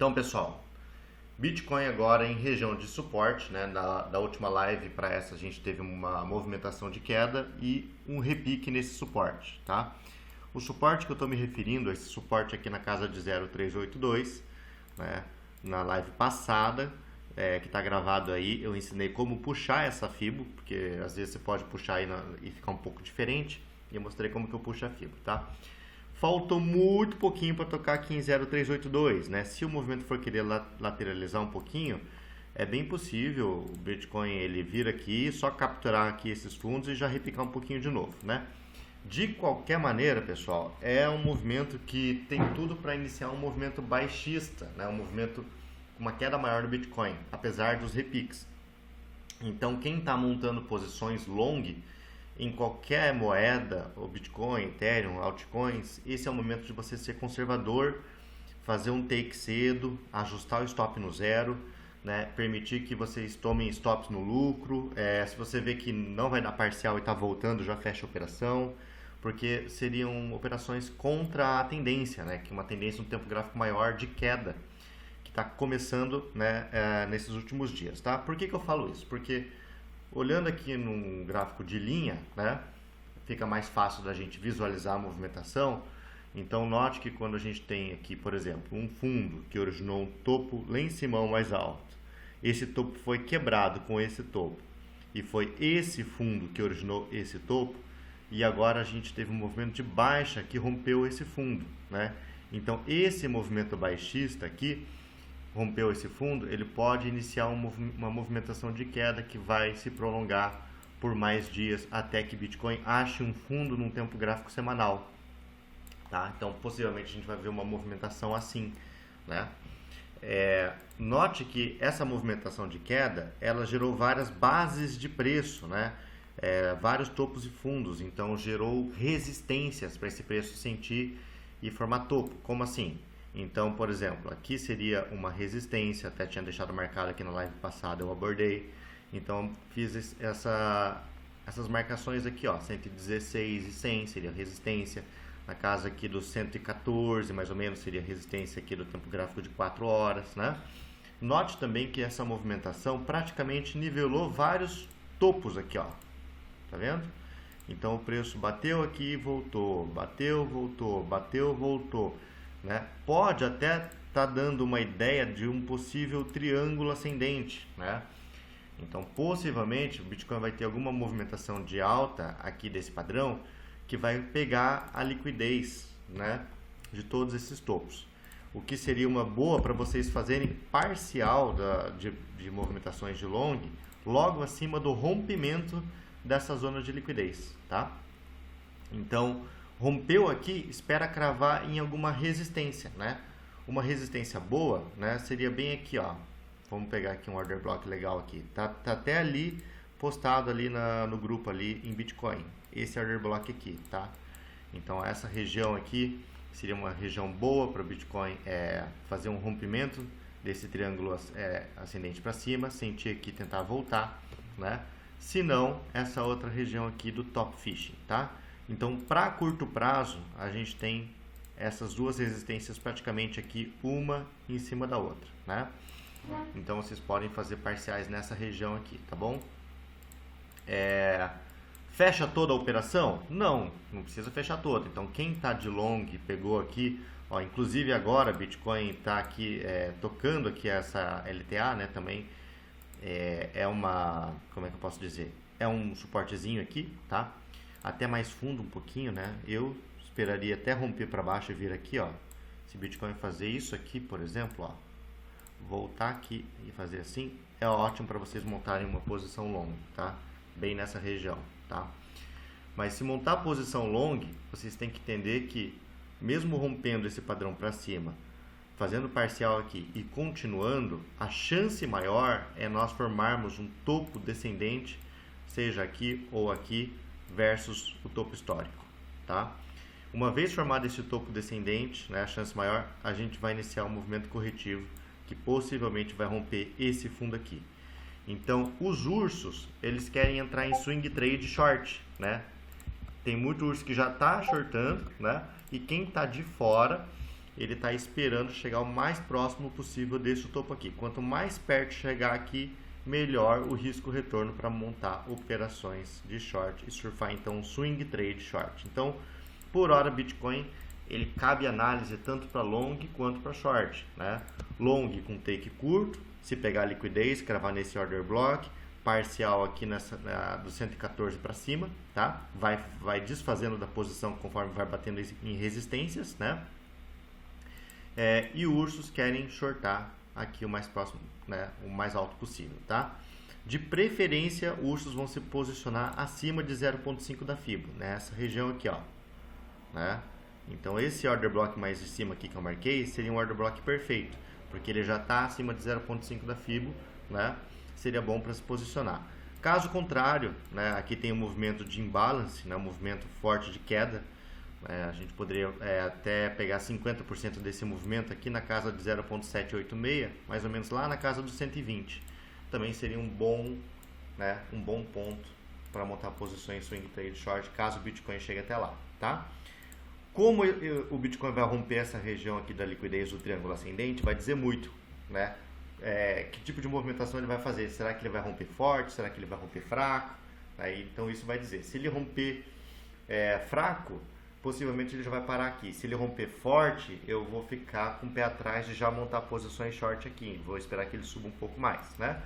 Então, pessoal, Bitcoin agora em região de suporte, né? Da última live para essa a gente teve uma movimentação de queda e um repique nesse suporte, tá? O suporte que eu estou me referindo, esse suporte aqui na casa de 0,382, né? Na live passada, que está gravado aí, eu ensinei como puxar essa Fibo, porque às vezes você pode puxar aí e ficar um pouco diferente, e eu mostrei como que eu puxo a Fibo, tá? Faltou muito pouquinho para tocar aqui em 0,382, né? Se o movimento for querer lateralizar um pouquinho, é bem possível o Bitcoin ele vir aqui, só capturar aqui esses fundos e já repicar um pouquinho de novo, né? De qualquer maneira, pessoal, é um movimento que tem tudo para iniciar um movimento baixista, né? Um movimento com uma queda maior do Bitcoin, apesar dos repiques. Então, quem está montando posições long em qualquer moeda, o Bitcoin, Ethereum, altcoins, esse é o momento de você ser conservador, fazer um take cedo, ajustar o stop no zero, né? Permitir que vocês tomem stops no lucro. Se você vê que não vai dar parcial e está voltando, já fecha a operação, porque seriam operações contra a tendência, né? Que é uma tendência no tempo gráfico maior de queda, que está começando, né? Nesses últimos dias, tá? Por que eu falo isso? Porque olhando aqui num gráfico de linha, né, fica mais fácil da gente visualizar a movimentação. Então note que quando a gente tem aqui, por exemplo, um fundo que originou um topo lá em cima mais alto, esse topo foi quebrado com esse topo, e foi esse fundo que originou esse topo, e agora a gente teve um movimento de baixa que rompeu esse fundo, né? Então esse movimento baixista aqui, rompeu esse fundo, ele pode iniciar uma movimentação de queda que vai se prolongar por mais dias até que Bitcoin ache um fundo num tempo gráfico semanal, tá? Então possivelmente a gente vai ver uma movimentação assim, né? Note que essa movimentação de queda, ela gerou várias bases de preço, né? Vários topos e fundos, então gerou resistências para esse preço sentir e formar topo. Como assim? Então, por exemplo, aqui seria uma resistência, até tinha deixado marcado aqui na live passada, eu abordei. Então, fiz essas marcações aqui, ó, 116 e 100 seria resistência. Na casa aqui dos 114, mais ou menos, seria resistência aqui do tempo gráfico de 4 horas, né? Note também que essa movimentação praticamente nivelou vários topos aqui, ó. Tá vendo? Então, o preço bateu aqui e voltou, bateu, voltou, bateu, voltou. Né? Pode até estar dando uma ideia de um possível triângulo ascendente, né? Então possivelmente o Bitcoin vai ter alguma movimentação de alta aqui desse padrão que vai pegar a liquidez, né, de todos esses topos, o que seria uma boa para vocês fazerem parcial de movimentações de long logo acima do rompimento dessa zona de liquidez, tá? Então rompeu aqui, espera cravar em alguma resistência, né? Uma resistência boa, né? Seria bem aqui, ó. Vamos pegar aqui um order block legal aqui. Tá até ali postado ali no grupo ali em Bitcoin. Esse order block aqui, tá? Então essa região aqui seria uma região boa para o Bitcoin fazer um rompimento desse triângulo ascendente para cima, sentir aqui tentar voltar, né? Se não, essa outra região aqui do top fishing, tá? Então, para curto prazo, a gente tem essas duas resistências praticamente aqui, uma em cima da outra, né? Então, vocês podem fazer parciais nessa região aqui, tá bom? Fecha toda a operação? Não precisa fechar toda. Então, quem está de long, pegou aqui, ó, inclusive agora, Bitcoin está aqui tocando aqui essa LTA, né? Também como é que eu posso dizer? É um suportezinho aqui, tá? Até mais fundo um pouquinho, né? Eu esperaria até romper para baixo e vir aqui, ó. Se Bitcoin fazer isso aqui, por exemplo, ó, voltar aqui e fazer assim, é ótimo para vocês montarem uma posição long, tá? Bem nessa região, tá? Mas se montar posição long, vocês têm que entender que mesmo rompendo esse padrão para cima, fazendo parcial aqui e continuando, a chance maior é nós formarmos um topo descendente, seja aqui ou aqui, versus o topo histórico, tá? Uma vez formado esse topo descendente, né, a chance maior, a gente vai iniciar um movimento corretivo que possivelmente vai romper esse fundo aqui. Então, os ursos, eles querem entrar em swing trade short, né? Tem muito urso que já está shortando, né? E quem está de fora ele está esperando chegar o mais próximo possível desse topo aqui. Quanto mais perto chegar aqui, melhor o risco-retorno para montar operações de short e surfar então um swing trade short. Então, por hora, Bitcoin ele cabe análise tanto para long quanto para short, né? Long com take curto, se pegar liquidez, cravar nesse order block, parcial aqui do 114 para cima, tá? Vai desfazendo da posição conforme vai batendo em resistências, né? E ursos querem shortar aqui o mais próximo, né? O mais alto possível, tá? De preferência, ursos vão se posicionar acima de 0,5 da FIBO, nessa região aqui, ó, né? Então esse order block mais de cima aqui que eu marquei seria um order block perfeito, porque ele já está acima de 0,5 da FIBO, né? Seria bom para se posicionar. Caso contrário, né, aqui tem um movimento de imbalance, né, um movimento forte de queda. A gente poderia até pegar 50% desse movimento aqui na casa de 0,786, mais ou menos lá na casa dos 120. Também seria um bom ponto para montar posições swing trade short, caso o Bitcoin chegue até lá, tá? Como o Bitcoin vai romper essa região aqui da liquidez do triângulo ascendente, vai dizer muito, né? Que tipo de movimentação ele vai fazer? Será que ele vai romper forte? Será que ele vai romper fraco? Então isso vai dizer. Se ele romper fraco, possivelmente ele já vai parar aqui. Se ele romper forte, eu vou ficar com o pé atrás de já montar posições short aqui. Vou esperar que ele suba um pouco mais, né?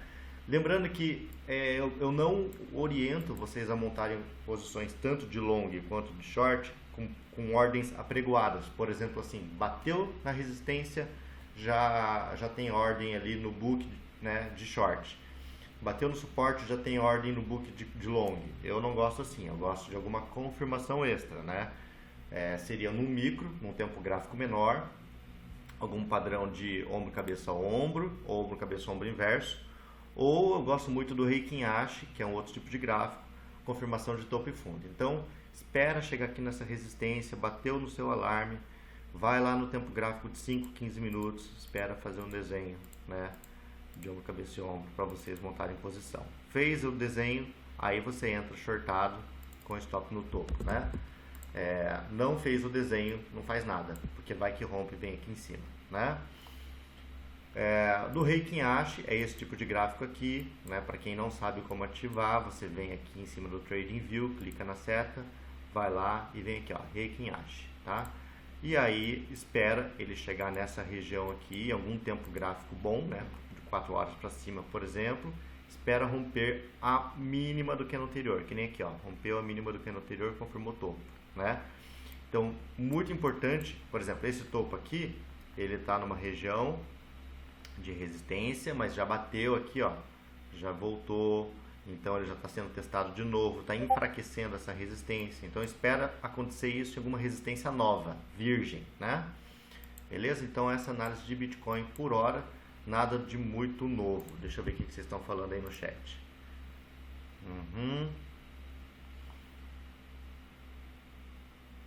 Lembrando que eu não oriento vocês a montarem posições tanto de long quanto de short com ordens apregoadas. Por exemplo, assim, bateu na resistência, já tem ordem ali no book, né, de short. Bateu no suporte, já tem ordem no book de long. Eu não gosto assim, eu gosto de alguma confirmação extra, né? Seria num micro, num tempo gráfico menor, algum padrão de ombro, cabeça, ombro, cabeça, ombro inverso. Ou eu gosto muito do Heikin Ashi, que é um outro tipo de gráfico, confirmação de topo e fundo. Então, espera chegar aqui nessa resistência, bateu no seu alarme, vai lá no tempo gráfico de 5, 15 minutos, espera fazer um desenho, né, de ombro, cabeça e ombro para vocês montarem posição. Fez o desenho, aí você entra shortado com stop no topo, né? Não fez o desenho, não faz nada, porque vai que rompe e vem aqui em cima, né? Do Heikin Ashi é esse tipo de gráfico aqui, né? Para quem não sabe como ativar, você vem aqui em cima do Trading View, clica na seta, vai lá e vem aqui, ó, Heikin Ashi, tá? E aí espera ele chegar nessa região aqui, algum tempo gráfico bom, né? De 4 horas para cima, por exemplo, espera romper a mínima do candle anterior, que nem aqui, ó, rompeu a mínima do candle anterior e confirmou topo, né? Então, muito importante, por exemplo, esse topo aqui, ele está numa região de resistência, mas já bateu aqui, ó, já voltou, então ele já está sendo testado de novo, está enfraquecendo essa resistência, então espera acontecer isso em alguma resistência nova, virgem, né? Beleza? Então essa análise de Bitcoin por hora, nada de muito novo. Deixa eu ver o que vocês estão falando aí no chat.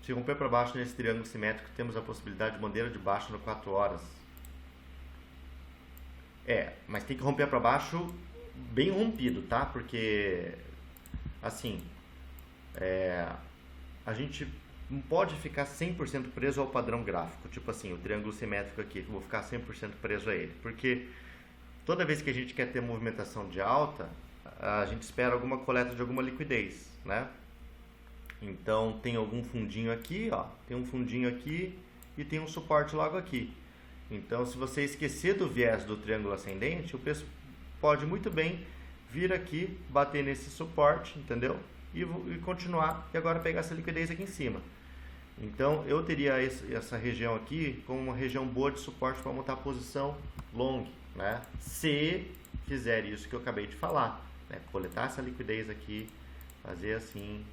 Se romper para baixo nesse triângulo simétrico, temos a possibilidade de bandeira de baixo no 4 horas. Mas tem que romper para baixo bem rompido, tá? Porque, assim, a gente não pode ficar 100% preso ao padrão gráfico. Tipo assim, o triângulo simétrico aqui, eu vou ficar 100% preso a ele. Porque toda vez que a gente quer ter movimentação de alta, a gente espera alguma coleta de alguma liquidez, né? Então, tem algum fundinho aqui, ó, tem um fundinho aqui e tem um suporte logo aqui. Então, se você esquecer do viés do triângulo ascendente, o preço pode muito bem vir aqui, bater nesse suporte, entendeu? E continuar, e agora pegar essa liquidez aqui em cima. Então, eu teria essa região aqui como uma região boa de suporte para montar a posição long, né? Se fizer isso que eu acabei de falar, né? Coletar essa liquidez aqui, fazer assim,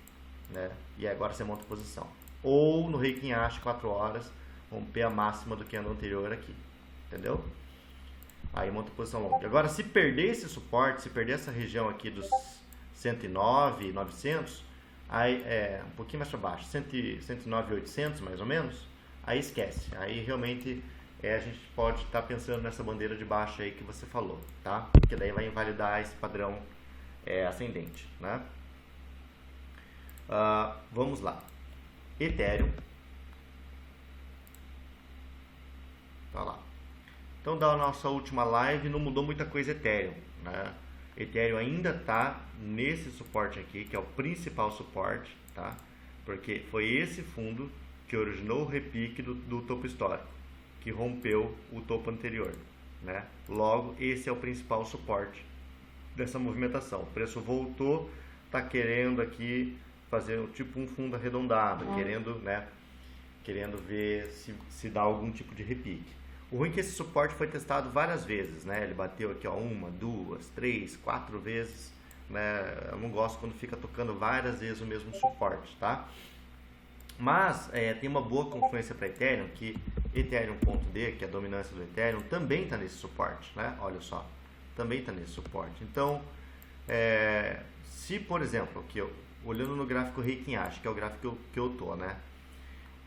né? E agora você monta a posição. Ou no Heikin Ashi 4 horas, romper a máxima do candle anterior aqui, entendeu? Aí monta a posição longa. Agora, se perder esse suporte, se perder essa região aqui dos 109, 900, aí um pouquinho mais para baixo, 109, 800 mais ou menos, aí esquece. Aí realmente a gente pode estar pensando nessa bandeira de baixo aí que você falou, tá? Porque daí vai invalidar esse padrão ascendente, né? Vamos lá. Ethereum. Tá lá. Então, da nossa última live, não mudou muita coisa Ethereum, né? Ethereum ainda está nesse suporte aqui, que é o principal suporte, tá? Porque foi esse fundo que originou o repique do topo histórico, que rompeu o topo anterior, né? Logo, esse é o principal suporte dessa movimentação. O preço voltou, está querendo aqui fazer tipo um fundo arredondado, querendo ver se dá algum tipo de repique. O ruim é que esse suporte foi testado várias vezes, né? Ele bateu aqui, ó, 1, 2, 3, 4 vezes, né? Eu não gosto quando fica tocando várias vezes o mesmo suporte, tá? Mas tem uma boa confluência para Ethereum, que Ethereum.d, que é a dominância do Ethereum, também está nesse suporte, né? Olha só, também está nesse suporte. Então, se por exemplo, aqui, olhando no gráfico Heikin-Ashi, que é o gráfico que eu tô, né?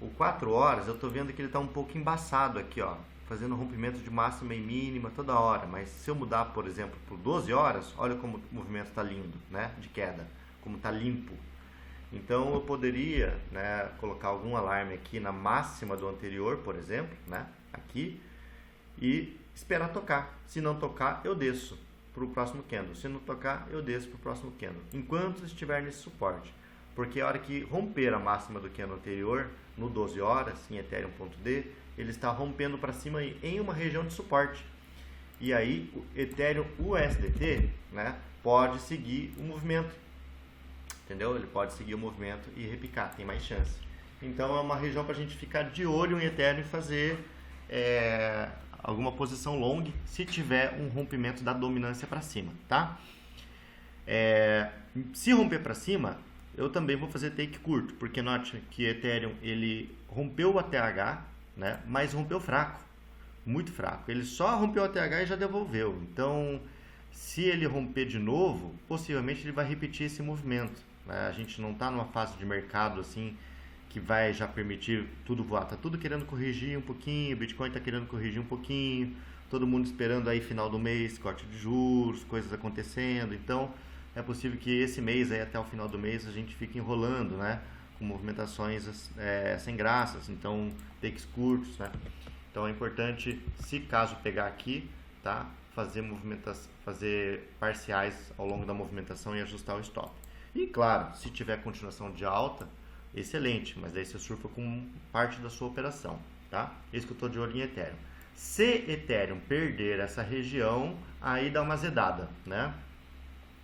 O 4 horas, eu estou vendo que ele está um pouco embaçado aqui, ó, fazendo rompimento de máxima e mínima toda hora. Mas se eu mudar, por exemplo, por 12 horas, olha como o movimento está lindo, né? De queda, como está limpo. Então eu poderia, né, colocar algum alarme aqui na máxima do anterior, por exemplo, né? Aqui, e esperar tocar. Se não tocar, eu desço para o próximo candle. Se não tocar, eu desço para o próximo candle, enquanto estiver nesse suporte. Porque a hora que romper a máxima do candle anterior, no 12 horas, em Ethereum.d, ele está rompendo para cima em uma região de suporte. E aí, o Ethereum USDT, né, pode seguir o movimento. Entendeu? Ele pode seguir o movimento e repicar, tem mais chance. Então, é uma região para a gente ficar de olho em Ethereum e fazer alguma posição long, se tiver um rompimento da dominância para cima, tá? Se romper para cima, eu também vou fazer take curto, porque note que Ethereum ele rompeu o ATH, né, mas rompeu fraco, muito fraco. Ele só rompeu o ATH e já devolveu. Então, se ele romper de novo, possivelmente ele vai repetir esse movimento, né? A gente não está numa fase de mercado assim que vai já permitir tudo voar. Está tudo querendo corrigir um pouquinho, o Bitcoin está querendo corrigir um pouquinho, todo mundo esperando aí final do mês, corte de juros, coisas acontecendo. Então, é possível que esse mês, aí, até o final do mês, a gente fique enrolando, né? Com movimentações sem graças, então takes curtos, né? Então é importante, se caso pegar aqui, tá? Fazer parciais ao longo da movimentação e ajustar o stop. E claro, se tiver continuação de alta, excelente, mas daí você surfa com parte da sua operação, tá? Isso que eu estou de olho em Ethereum. Se Ethereum perder essa região, aí dá uma zedada, né?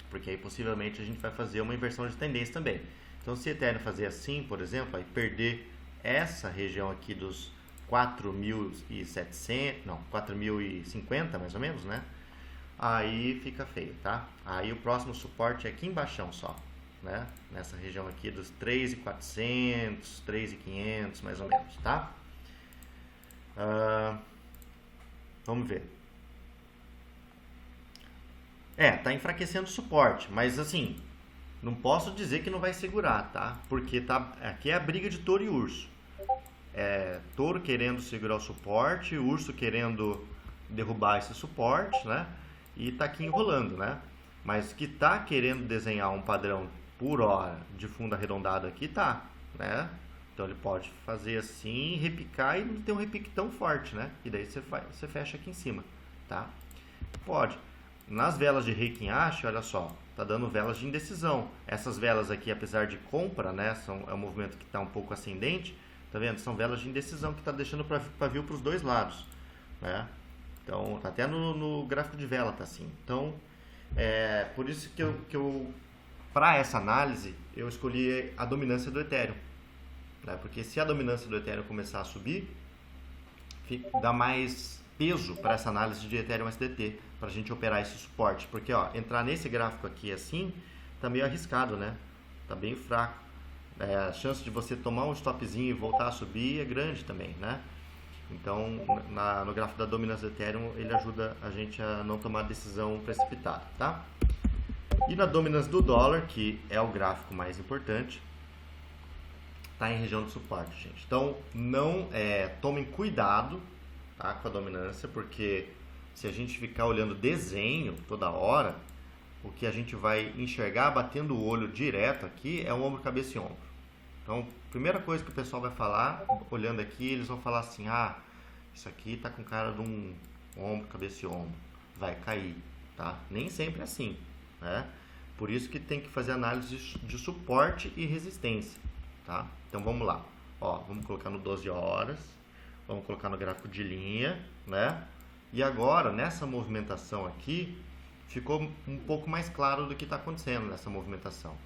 Porque aí possivelmente a gente vai fazer uma inversão de tendência também. Então, se Ethereum fazer assim, por exemplo, aí perder essa região aqui dos 4.700, não, 4.050 mais ou menos, né? Aí fica feio, tá? Aí o próximo suporte é aqui embaixo só, né? Nessa região aqui dos 3.400, 3.500 mais ou menos, tá? Vamos ver. Tá enfraquecendo o suporte, mas assim, não posso dizer que não vai segurar, tá? Porque aqui é a briga de touro e urso. Touro querendo segurar o suporte, urso querendo derrubar esse suporte, né? E tá aqui enrolando, né? Mas que tá querendo desenhar um padrão por hora de fundo arredondado aqui, tá, né? Então ele pode fazer assim, repicar e não ter um repique tão forte, né? E daí você fecha aqui em cima, tá? Pode. Nas velas de Heikin-Ashi, olha só, tá dando velas de indecisão. Essas velas aqui, apesar de compra, né, é um movimento que está um pouco ascendente, tá vendo? São velas de indecisão que está deixando pavio para os dois lados, né? Então, tá até no gráfico de vela tá assim. Então, por isso que eu para essa análise, eu escolhi a dominância do Ethereum, né? Porque se a dominância do Ethereum começar a subir, dá mais peso para essa análise de Ethereum USDT, para a gente operar esse suporte, porque ó, entrar nesse gráfico aqui assim, tá meio arriscado, né? Tá bem fraco. A chance de você tomar um stopzinho e voltar a subir é grande também, né? Então, no gráfico da dominância do Ethereum, ele ajuda a gente a não tomar decisão precipitada, tá? E na dominância do dólar, que é o gráfico mais importante, tá em região de suporte, gente. Então, não tomem cuidado, tá, com a dominância, porque se a gente ficar olhando desenho toda hora, o que a gente vai enxergar batendo o olho direto aqui é o ombro, cabeça e ombro. Então, primeira coisa que o pessoal vai falar, olhando aqui, eles vão falar assim, Isso aqui tá com cara de um ombro, cabeça e ombro. Vai cair, tá? Nem sempre é assim, né? Por isso que tem que fazer análise de suporte e resistência, tá? Então vamos lá. Ó, vamos colocar no 12 horas. Vamos colocar no gráfico de linha, né? E agora, nessa movimentação aqui, ficou um pouco mais claro do que está acontecendo nessa movimentação.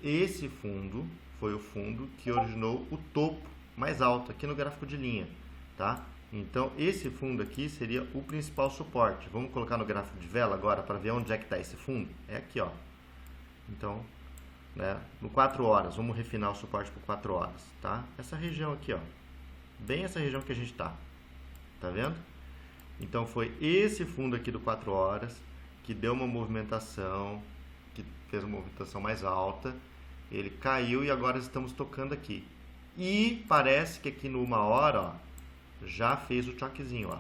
Esse fundo foi o fundo que originou o topo mais alto aqui no gráfico de linha, tá? Então, esse fundo aqui seria o principal suporte. Vamos colocar no gráfico de vela agora para ver onde é que está esse fundo? É aqui, ó. Então, né, no 4 horas, vamos refinar o suporte por 4 horas, tá? Essa região aqui, ó. Bem essa região que a gente tá. Tá vendo? Então, foi esse fundo aqui do 4 horas que deu uma movimentação, que fez uma movimentação mais alta. Ele caiu e agora estamos tocando aqui. E parece que aqui no 1 hora, ó, já fez o choquezinho, ó.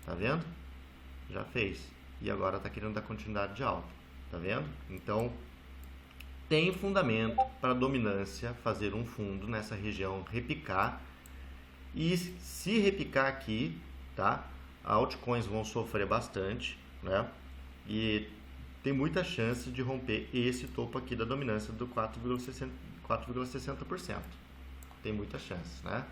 Tá vendo? Já fez. E agora tá querendo dar continuidade de alta. Tá vendo? Então, tem fundamento para a dominância fazer um fundo nessa região, repicar. E se repicar aqui, tá? Altcoins vão sofrer bastante, né? E tem muita chance de romper esse topo aqui da dominância do 4,60%. Tem muita chance, né?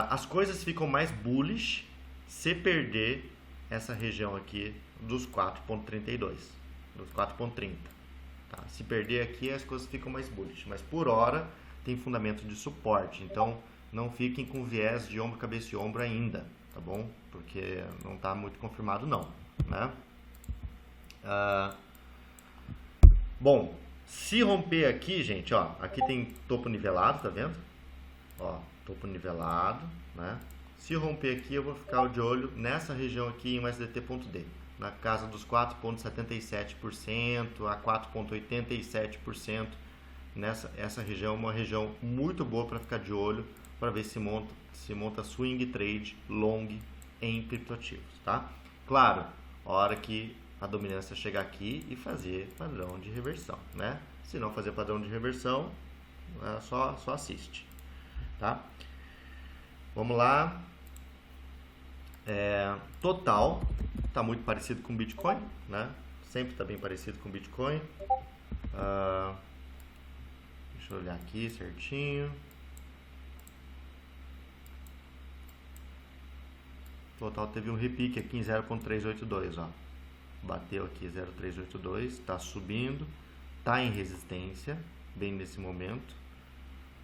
As coisas ficam mais bullish se perder essa região aqui dos 4,32, dos 4,30. Tá? Se perder aqui, as coisas ficam mais bullish. Mas por hora tem fundamento de suporte. Então não fiquem com viés de ombro, cabeça e ombro ainda, tá bom? Porque não está muito confirmado não, né? Bom, se romper aqui, gente, ó, aqui tem topo nivelado, tá vendo? Ó, topo nivelado, né? Se romper aqui, eu vou ficar de olho nessa região aqui em USDT.D, na casa dos 4,77% a 4,87%. Essa região é uma região muito boa para ficar de olho, para ver se monta swing trade long em criptoativos, tá? Claro, a hora que a dominância chegar aqui e fazer padrão de reversão, né? Se não fazer padrão de reversão, só assiste, tá? Vamos lá. Total está muito parecido com Bitcoin, né? Sempre está bem parecido com Bitcoin. Deixa eu olhar aqui certinho. Total teve um repique aqui em 0.382, ó. Bateu aqui 0.382, está subindo, está em resistência, bem nesse momento,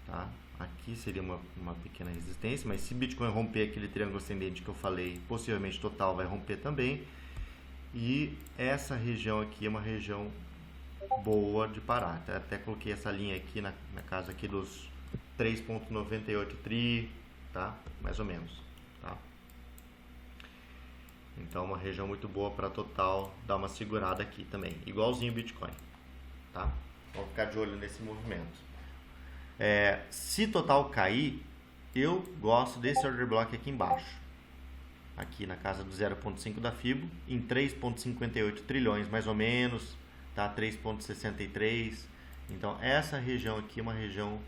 tá? Aqui seria uma pequena resistência, mas se Bitcoin romper aquele triângulo ascendente que eu falei, possivelmente Total vai romper também. E essa região aqui é uma região boa de parar. Até coloquei essa linha aqui na casa aqui dos 3.98 tri, tá? Mais ou menos, tá? Então uma região muito boa para Total dar uma segurada aqui também, igualzinho o Bitcoin, tá? Vamos ficar de olho nesse movimento. Se Total cair, eu gosto desse order block aqui embaixo, aqui na casa do 0.5 da FIBO, em 3.58 trilhões mais ou menos, tá? 3.63. Então essa região aqui é uma região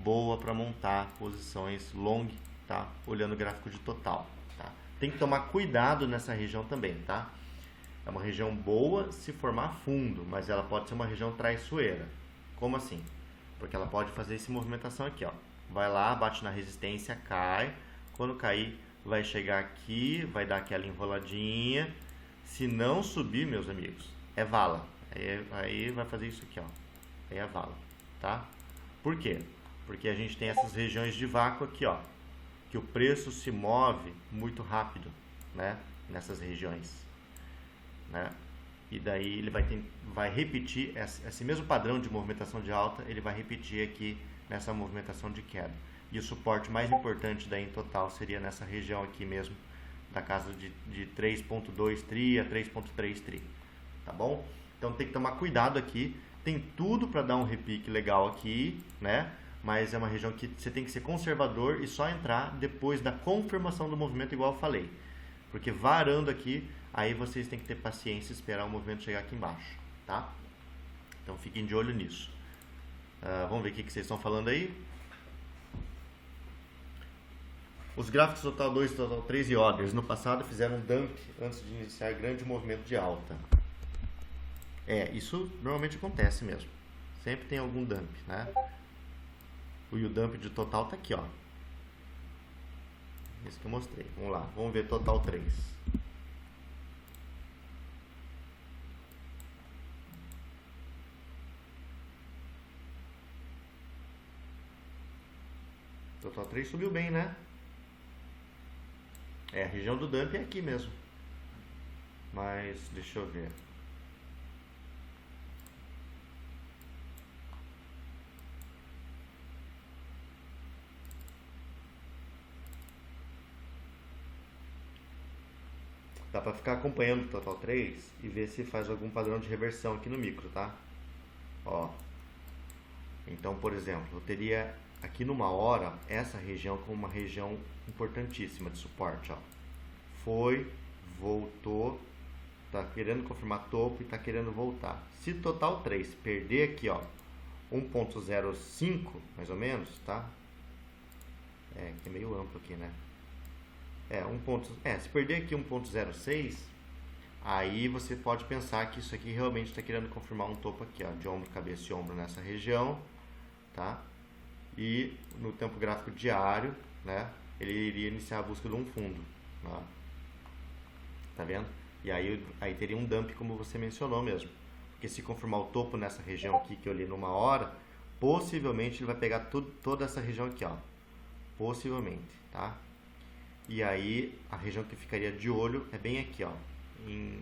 boa para montar posições long, tá? Olhando o gráfico de Total, tá? Tem que tomar cuidado nessa região também, tá? É uma região boa se formar fundo, mas ela pode ser uma região traiçoeira. Como assim? Porque ela pode fazer essa movimentação aqui, ó. Vai lá, bate na resistência, cai. Quando cair, vai chegar aqui, vai dar aquela enroladinha. Se não subir, meus amigos, é vala. Aí vai fazer isso aqui, ó. Aí é vala, tá? Por quê? Porque a gente tem essas regiões de vácuo aqui, ó. Que o preço se move muito rápido, né? Nessas regiões, né? E daí ele vai repetir esse mesmo padrão de movimentação de alta, ele vai repetir aqui nessa movimentação de queda. E o suporte mais importante daí em Total seria nessa região aqui mesmo, da casa de 3.2 tri a 3.3 tri, tá bom? Então tem que tomar cuidado aqui, tem tudo para dar um repique legal aqui, né? Mas é uma região que você tem que ser conservador e só entrar depois da confirmação do movimento, igual eu falei. Porque varando aqui, aí vocês têm que ter paciência e esperar o movimento chegar aqui embaixo, tá? Então fiquem de olho nisso. Vamos ver o que vocês estão falando aí. Os gráficos total 2, total 3 e orders no passado fizeram um dump antes de iniciar grande movimento de alta. Isso normalmente acontece mesmo. Sempre tem algum dump, né? E o dump de total tá aqui, ó. Esse que eu mostrei. Vamos lá, vamos ver total 3. Total 3 subiu bem, né? A região do dump é aqui mesmo. Mas, deixa eu ver. Dá pra ficar acompanhando o total 3 e ver se faz algum padrão de reversão aqui no micro, tá? Ó. Então, por exemplo, eu teria aqui numa hora essa região como uma região importantíssima de suporte, ó. Foi, voltou, tá querendo confirmar topo e tá querendo voltar. Se total 3 perder aqui, ó, 1.05 mais ou menos, tá? Que é meio amplo aqui, né? Se perder aqui 1.06, aí você pode pensar que isso aqui realmente está querendo confirmar um topo aqui, ó, de ombro, cabeça e ombro nessa região, tá? E no tempo gráfico diário, né, ele iria iniciar a busca de um fundo, ó. Tá vendo? E aí teria um dump como você mencionou mesmo, porque se confirmar o topo nessa região aqui que eu li numa hora, possivelmente ele vai pegar toda essa região aqui, ó, possivelmente, tá? E aí a região que ficaria de olho é bem aqui, ó, em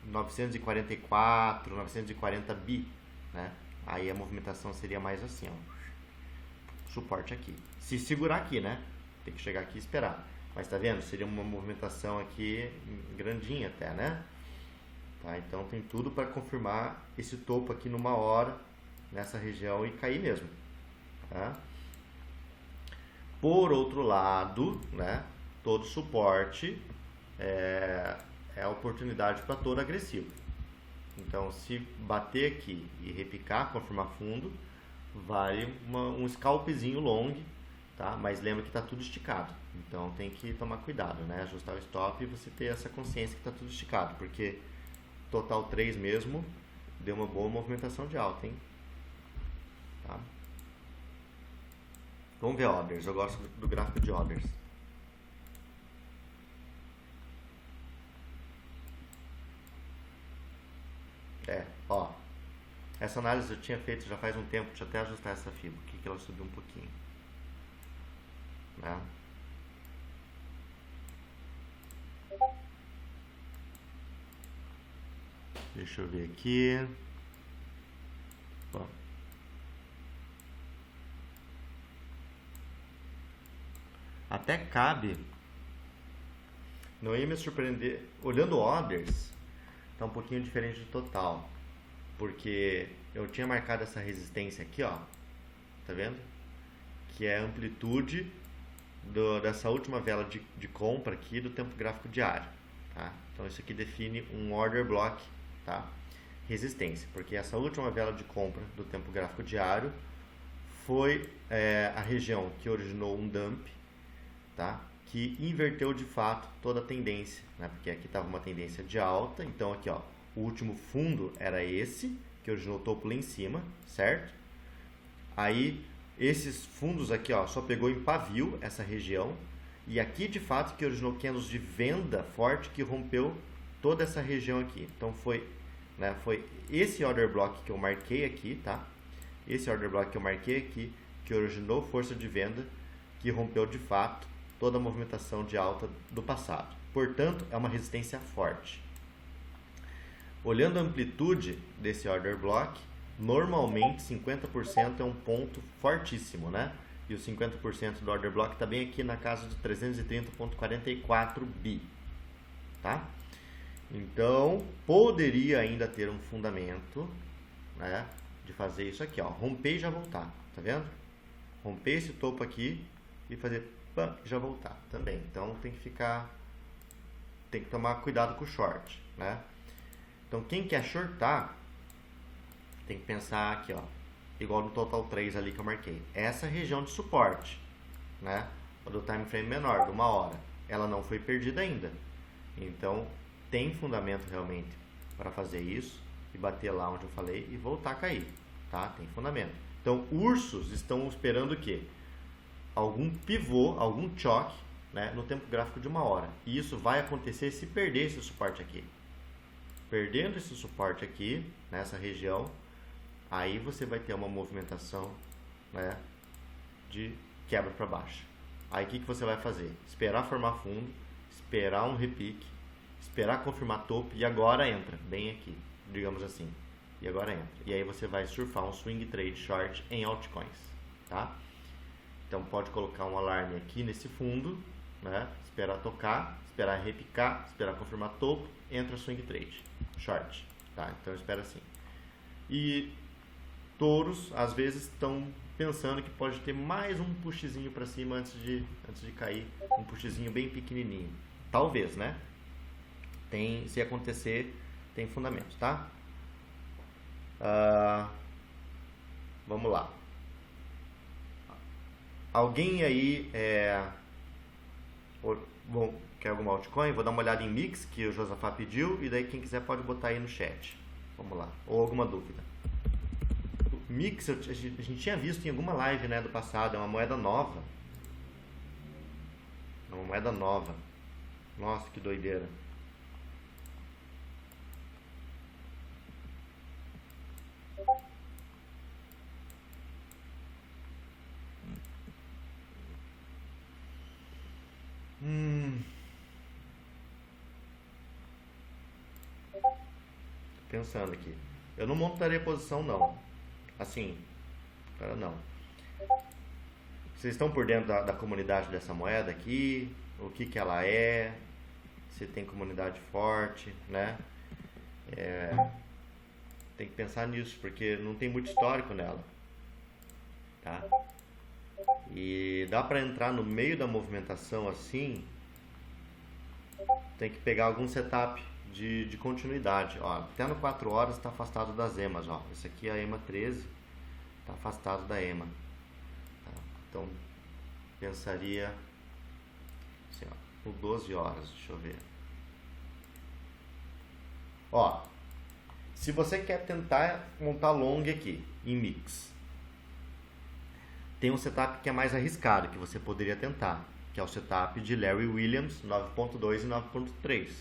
944, 940 bi, né? Aí a movimentação seria mais assim, ó, suporte aqui. Se segurar aqui, né? Tem que chegar aqui e esperar. Mas tá vendo? Seria uma movimentação aqui grandinha até, né? Tá? Então tem tudo para confirmar esse topo aqui numa hora nessa região e cair mesmo, tá? Por outro lado, né? Todo suporte é oportunidade para todo agressivo. Então, se bater aqui e repicar, confirmar fundo, vale um scalpzinho long, tá? Mas lembra que está tudo esticado. Então, tem que tomar cuidado, né? Ajustar o stop e você ter essa consciência que está tudo esticado, porque total 3 mesmo deu uma boa movimentação de alta, hein? Tá? Vamos ver orders. Eu gosto do gráfico de orders. Ó, essa análise eu tinha feito já faz um tempo, deixa eu até ajustar essa fibra, aqui que ela subiu um pouquinho, né? Deixa eu ver aqui. Bom. Até cabe, não ia me surpreender, olhando orders, tá um pouquinho diferente do total, porque eu tinha marcado essa resistência aqui, ó, tá vendo? Que é a amplitude dessa última vela de compra aqui do tempo gráfico diário, tá? Então isso aqui define um order block, tá? Resistência, porque essa última vela de compra do tempo gráfico diário foi a região que originou um dump, tá? Que inverteu de fato toda a tendência, né? Porque aqui estava uma tendência de alta, então aqui, ó, o último fundo era esse, que originou o topo lá em cima, certo? Aí esses fundos aqui, ó, só pegou em pavio essa região, e aqui de fato que originou candles de venda forte que rompeu toda essa região aqui. Então foi esse order block que eu marquei aqui, tá? Esse order block que eu marquei aqui, que originou força de venda, que rompeu de fato toda a movimentação de alta do passado. Portanto, é uma resistência forte. Olhando a amplitude desse order block, normalmente 50% é um ponto fortíssimo, né? E os 50% do order block está bem aqui na casa de 330.44 bi, tá? Então, poderia ainda ter um fundamento, né, de fazer isso aqui, ó, romper e já voltar, tá vendo? Romper esse topo aqui e fazer pam, já voltar também. Então, tem que tomar cuidado com o short, né? Então, quem quer shortar, tem que pensar aqui, ó, igual no total 3 ali que eu marquei. Essa região de suporte, né? do time frame menor, de 1 hora. Ela não foi perdida ainda. Então, tem fundamento realmente para fazer isso e bater lá onde eu falei e voltar a cair, tá? Tem fundamento. Então, ursos estão esperando o quê? Algum pivô, algum choque, né, no tempo gráfico de 1 hora. E isso vai acontecer se perder esse suporte aqui. Perdendo esse suporte aqui, nessa região, aí você vai ter uma movimentação, né, de quebra para baixo. Aí o que você vai fazer? Esperar formar fundo, esperar um repique, esperar confirmar topo e agora entra, bem aqui, digamos assim. E agora entra. E aí você vai surfar um swing trade short em altcoins, tá? Então pode colocar um alarme aqui nesse fundo, né? Esperar tocar, esperar repicar, esperar confirmar topo, entra swing trade short, tá? Então espera assim. E touros às vezes estão pensando que pode ter mais um pushzinho para cima antes de cair, um pushzinho bem pequenininho. Talvez, né? Se acontecer, tem fundamento, tá? Vamos lá. Alguém aí bom, quer alguma altcoin? Vou dar uma olhada em Mix, que o Josafá pediu, e daí quem quiser pode botar aí no chat. Vamos lá. Ou alguma dúvida. Mix, a gente tinha visto em alguma live, né, do passado, é uma moeda nova. É uma moeda nova. Nossa, que doideira. Pensando aqui. Eu não montaria posição, não. Assim, cara, não. Vocês estão por dentro da comunidade dessa moeda aqui? O que ela é? Se tem comunidade forte, né? Tem que pensar nisso, porque não tem muito histórico nela, tá? E dá pra entrar no meio da movimentação assim. Tem que pegar algum setup de continuidade. Ó, até no 4 horas está afastado das EMAs. Ó. Esse aqui é a EMA 13, está afastado da EMA. Tá? Então, pensaria assim, ó, no 12 horas. Deixa eu ver. Ó, se você quer tentar montar long aqui em Mix, tem um setup que é mais arriscado, que você poderia tentar, que é o setup de Larry Williams 9.2 e 9.3.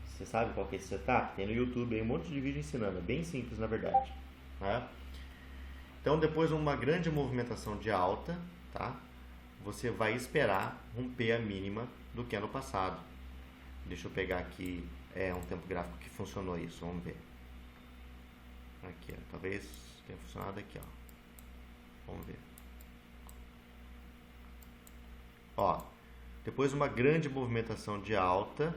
Você sabe qual que é esse setup? Tem no YouTube aí um monte de vídeo ensinando, é bem simples na verdade, né? Então depois de uma grande movimentação de alta, tá? Você vai esperar romper a mínima do que ano passado. Deixa eu pegar aqui um tempo gráfico que funcionou isso, vamos ver. Aqui, ó, talvez tenha funcionado aqui, ó. Vamos ver. Ó, depois de uma grande movimentação de alta,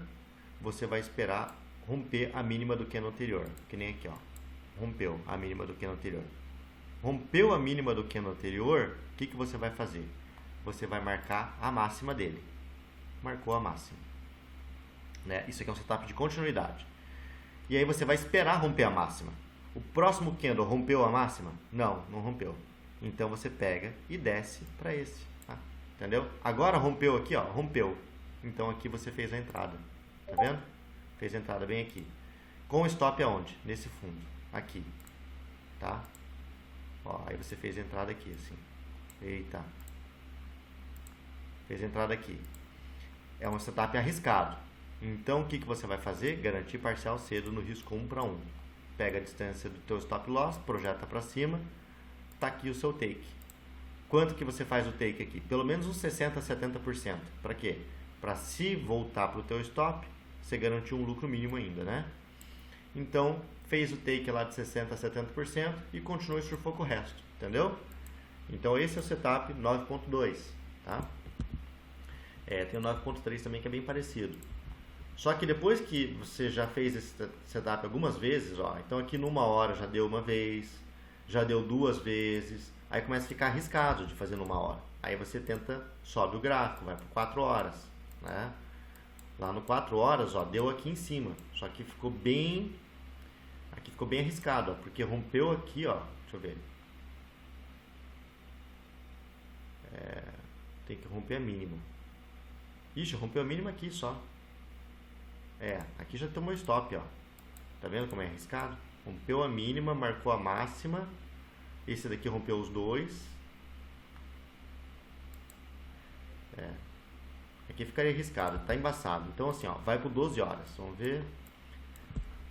você vai esperar romper a mínima do candle anterior, que nem aqui, ó. Rompeu a mínima do candle anterior. Rompeu a mínima do candle anterior, o que você vai fazer? Você vai marcar a máxima dele. Marcou a máxima, né? Isso aqui é um setup de continuidade. E aí você vai esperar romper a máxima. O próximo candle rompeu a máxima? Não, não rompeu. Então você pega e desce para esse, tá? Entendeu? Agora rompeu aqui, ó, rompeu. Então aqui você fez a entrada. Tá vendo? Fez a entrada bem aqui. Com o stop aonde? Nesse fundo. Aqui. Tá? Ó, aí você fez a entrada aqui, assim. Eita. Fez a entrada aqui. É um setup arriscado. Então, o que você vai fazer? Garantir parcial cedo no risco 1 para 1. Pega a distância do teu stop loss, projeta para cima. Tá aqui o seu take. Quanto que você faz o take aqui? Pelo menos uns 60% a 70%. Para quê? Para se voltar para o teu stop, você garantir um lucro mínimo ainda, né? Então, fez o take lá de 60% a 70% e continua e surfou com o resto, entendeu? Então, esse é o setup 9.2, tá? Tem o 9.3 também que é bem parecido. Só que depois que você já fez esse setup algumas vezes, ó, então aqui numa hora já deu uma vez, já deu 2 vezes, aí começa a ficar arriscado de fazer numa hora. Aí você tenta, sobe o gráfico, vai para 4 horas, né? Lá no 4 horas, ó, deu aqui em cima, só que ficou bem arriscado, ó, porque rompeu aqui, ó, deixa eu ver. tem que romper a mínima. Ixi, rompeu a mínima aqui só. Aqui já tomou stop, ó. Tá vendo como é arriscado? Rompeu a mínima, marcou a máxima. Esse daqui rompeu os dois. Aqui ficaria arriscado, tá embaçado. Então assim, ó, vai pro 12 horas. Vamos ver.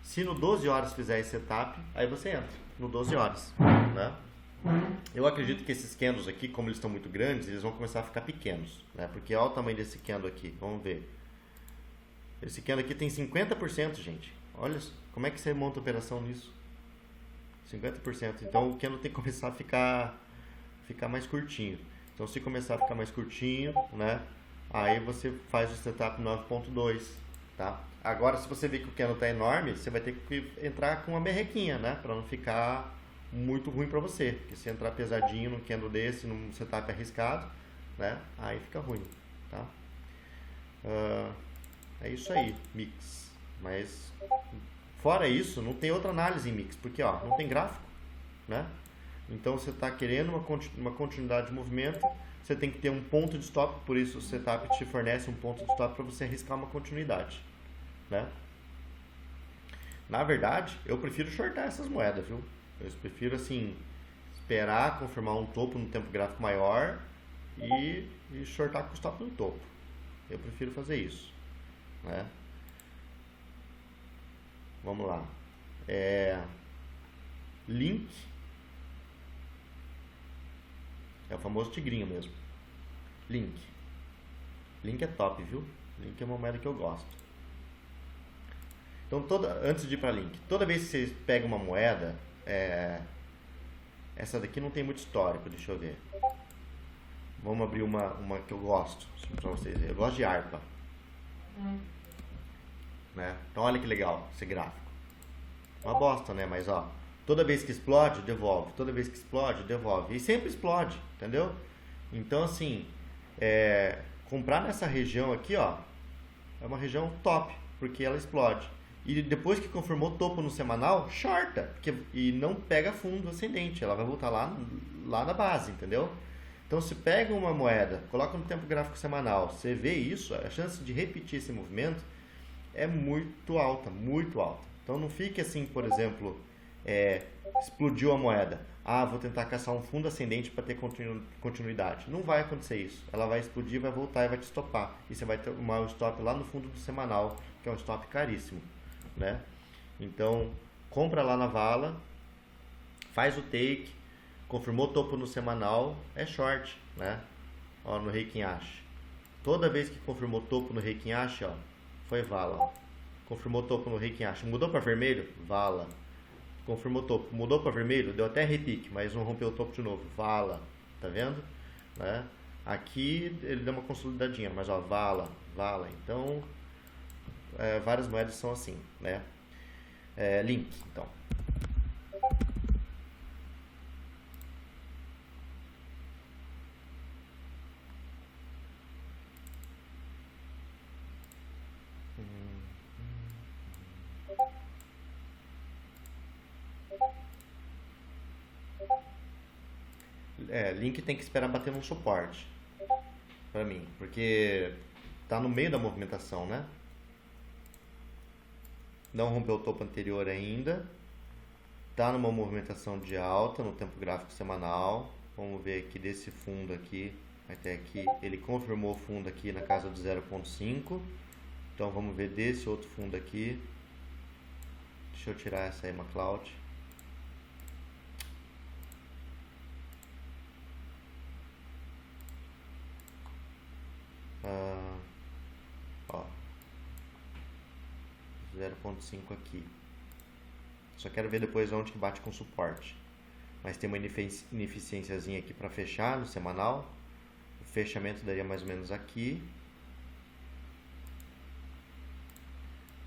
Se no 12 horas fizer esse setup, aí você entra no 12 horas, né? Eu acredito que esses candles aqui, como eles estão muito grandes, eles vão começar a ficar pequenos, né? Porque olha o tamanho desse candle aqui, vamos ver. Esse candle aqui tem 50%, gente. Olha como é que você monta a operação nisso. 50%. Então o candle tem que começar a ficar mais curtinho. Então se começar a ficar mais curtinho, né? Aí você faz o setup 9.2, tá? Agora, se você ver que o candle está enorme, você vai ter que entrar com uma merrequinha, né? Para não ficar muito ruim para você. Porque se entrar pesadinho num candle desse, num setup arriscado, né? Aí fica ruim, tá? É isso aí, mix. Mas, fora isso, não tem outra análise em mix. Porque, ó, não tem gráfico, né? Então, você está querendo uma continuidade de movimento, você tem que ter um ponto de stop. Por isso, o setup te fornece um ponto de stop para você arriscar uma continuidade, né? Na verdade, eu prefiro shortar essas moedas, viu? Eu prefiro, assim, esperar confirmar um topo no tempo gráfico maior e shortar com o stop no topo. Eu prefiro fazer isso, né? Vamos lá. Link. É o famoso tigrinho mesmo. Link. Link é top, viu? Link é uma moeda que eu gosto. Então, antes de ir para Link, toda vez que você pega uma moeda, essa daqui não tem muito histórico, deixa eu ver. Vamos abrir uma que eu gosto, para vocês verem. Eu gosto de ARPA. Né? Então, olha que legal esse gráfico. Uma bosta, né? Mas, ó, toda vez que explode, devolve. Toda vez que explode, devolve. E sempre explode, entendeu? Então, assim, comprar nessa região aqui, ó, é uma região top, porque ela explode. E depois que confirmou topo no semanal, shorta, e não pega fundo ascendente, ela vai voltar lá na base, entendeu? Então, se pega uma moeda, coloca no tempo gráfico semanal, você vê isso, a chance de repetir esse movimento é muito alta, muito alta. Então, não fique assim, por exemplo, explodiu a moeda. Vou tentar caçar um fundo ascendente para ter continuidade. Não vai acontecer isso. Ela vai explodir, vai voltar e vai te stopar. E você vai ter um stop lá no fundo do semanal, que é um stop caríssimo, né? Então, compra lá na vala, faz o take, confirmou topo no semanal, é short, né? Ó, no Heikin Ashi. Toda vez que confirmou topo no Heikin Ashi, ó, foi vala. Confirmou topo no Heikin Ashi. Mudou para vermelho? Vala. Confirmou topo. Mudou para vermelho? Deu até repique, mas não rompeu o topo de novo. Vala. Tá vendo? Né? Aqui ele deu uma consolidadinha, mas ó, vala. Então, várias moedas são assim, né? Link, então. Link tem que esperar bater num suporte pra mim, porque tá no meio da movimentação, né? Não rompeu o topo anterior ainda, tá numa movimentação de alta no tempo gráfico semanal. Vamos ver aqui desse fundo aqui até aqui, ele confirmou o fundo aqui na casa do 0.5. Então vamos ver desse outro fundo aqui. Deixa eu tirar essa EMA Cloud. Ó, 0.5 aqui. Só quero ver depois onde que bate com suporte. Mas tem uma ineficiênciazinha aqui para fechar no semanal. O fechamento daria mais ou menos aqui.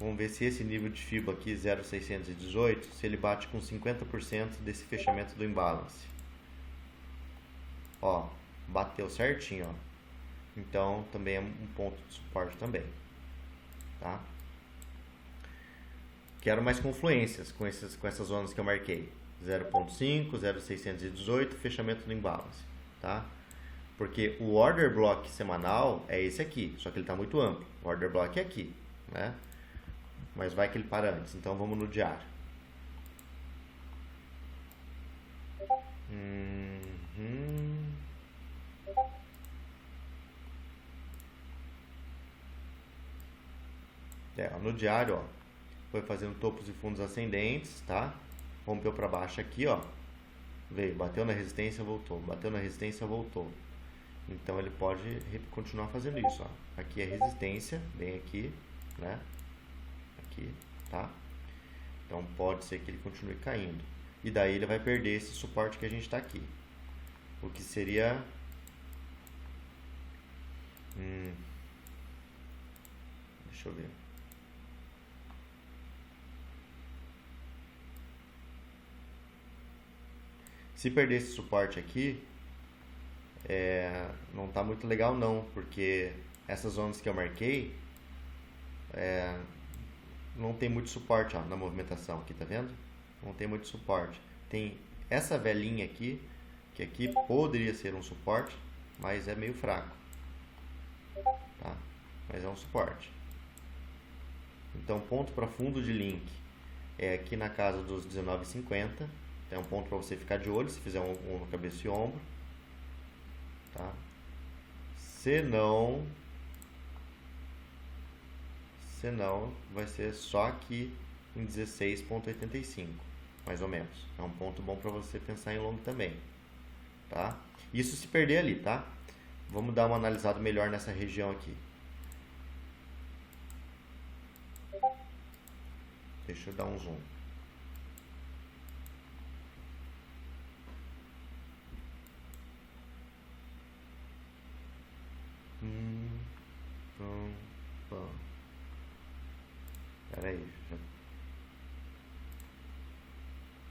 Vamos ver se esse nível de FIBO aqui, 0,618, se ele bate com 50% desse fechamento do imbalance. Ó, bateu certinho, ó. Então, também é um ponto de suporte também, tá? Quero mais confluências com essas zonas que eu marquei. 0.5, 0,618, fechamento do imbalance, tá? Porque o order block semanal é esse aqui, só que ele está muito amplo. O order block é aqui, né? Mas vai que ele para antes, então vamos no diário. No diário, ó, foi fazendo topos e fundos ascendentes, tá? Rompeu para baixo aqui, ó. Veio, bateu na resistência, voltou. Bateu na resistência, voltou. Então ele pode continuar fazendo isso, ó. Aqui é resistência, bem aqui, né? Aqui, tá? Então pode ser que ele continue caindo. E daí ele vai perder esse suporte que a gente está aqui. O que seria... Deixa eu ver. Se perder esse suporte aqui, não está muito legal não, porque essas zonas que eu marquei não tem muito suporte, ó, na movimentação aqui, tá vendo? Não tem muito suporte. Tem essa velinha aqui, que aqui poderia ser um suporte, mas é meio fraco, tá? Mas é um suporte. Então ponto para fundo de link é aqui na casa dos 19,50. É um ponto para você ficar de olho se fizer um cabeça e ombro, tá? Se não, vai ser só aqui em 16,85, mais ou menos. É um ponto bom para você pensar em long também, tá? Isso se perder ali, tá? Vamos dar uma analisada melhor nessa região aqui. Deixa eu dar um zoom. Peraí,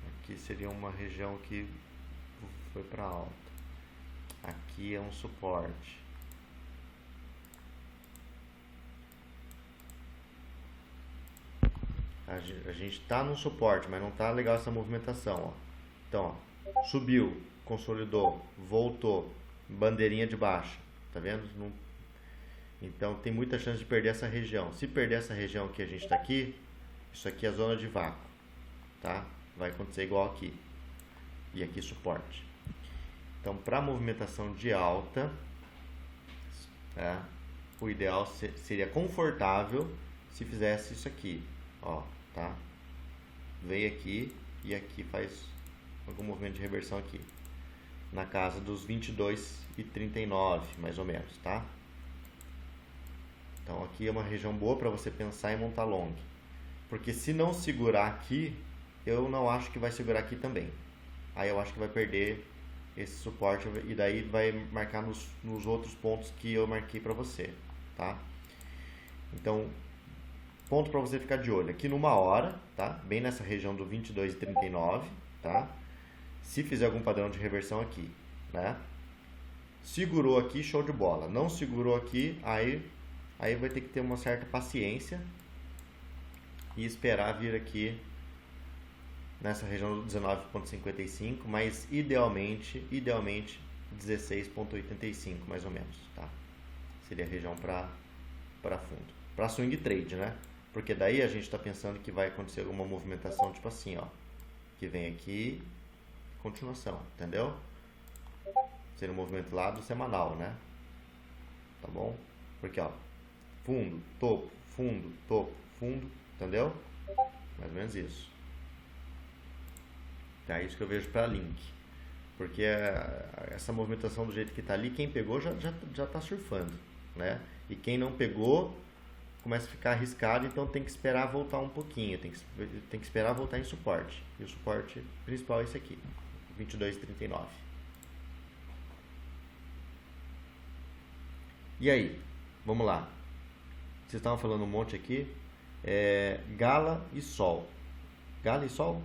aqui seria uma região que foi para alta. Aqui é um suporte. A gente está no suporte, mas não está legal essa movimentação, ó. Então, ó, subiu, consolidou, voltou, bandeirinha de baixa, tá vendo? Então tem muita chance de perder essa região. Se perder essa região que a gente está aqui, isso aqui é a zona de vácuo, tá? Vai acontecer igual aqui. E aqui suporte. Então para movimentação de alta, o ideal seria confortável se fizesse isso aqui, ó, tá? Veio aqui e aqui faz algum movimento de reversão aqui, na casa dos 22,39 mais ou menos, tá? Então aqui é uma região boa para você pensar em montar long, porque se não segurar aqui, eu não acho que vai segurar aqui também. Aí eu acho que vai perder esse suporte e daí vai marcar nos outros pontos que eu marquei para você, tá? Então, ponto para você ficar de olho aqui numa hora, tá? Bem nessa região do 22,39, tá? Se fizer algum padrão de reversão aqui, né? Segurou aqui, show de bola. Não segurou aqui, aí vai ter que ter uma certa paciência e esperar vir aqui nessa região do 19,55, mas idealmente 16,85 mais ou menos, tá? Seria a região para fundo, para swing trade, né? Porque daí a gente está pensando que vai acontecer alguma movimentação tipo assim, ó, que vem aqui, continuação, entendeu? Seria um movimento lá do semanal, né? Tá bom? Porque ó, fundo, topo, fundo, entendeu? Mais ou menos isso. É isso que eu vejo para link. Porque essa movimentação do jeito que está ali, quem pegou já está surfando, né? E quem não pegou começa a ficar arriscado, então tem que esperar voltar um pouquinho, tem que esperar voltar em suporte. E o suporte principal é esse aqui, 22,39. E aí, vamos lá. Vocês estavam falando um monte aqui. Gala e Sol. Gala e Sol?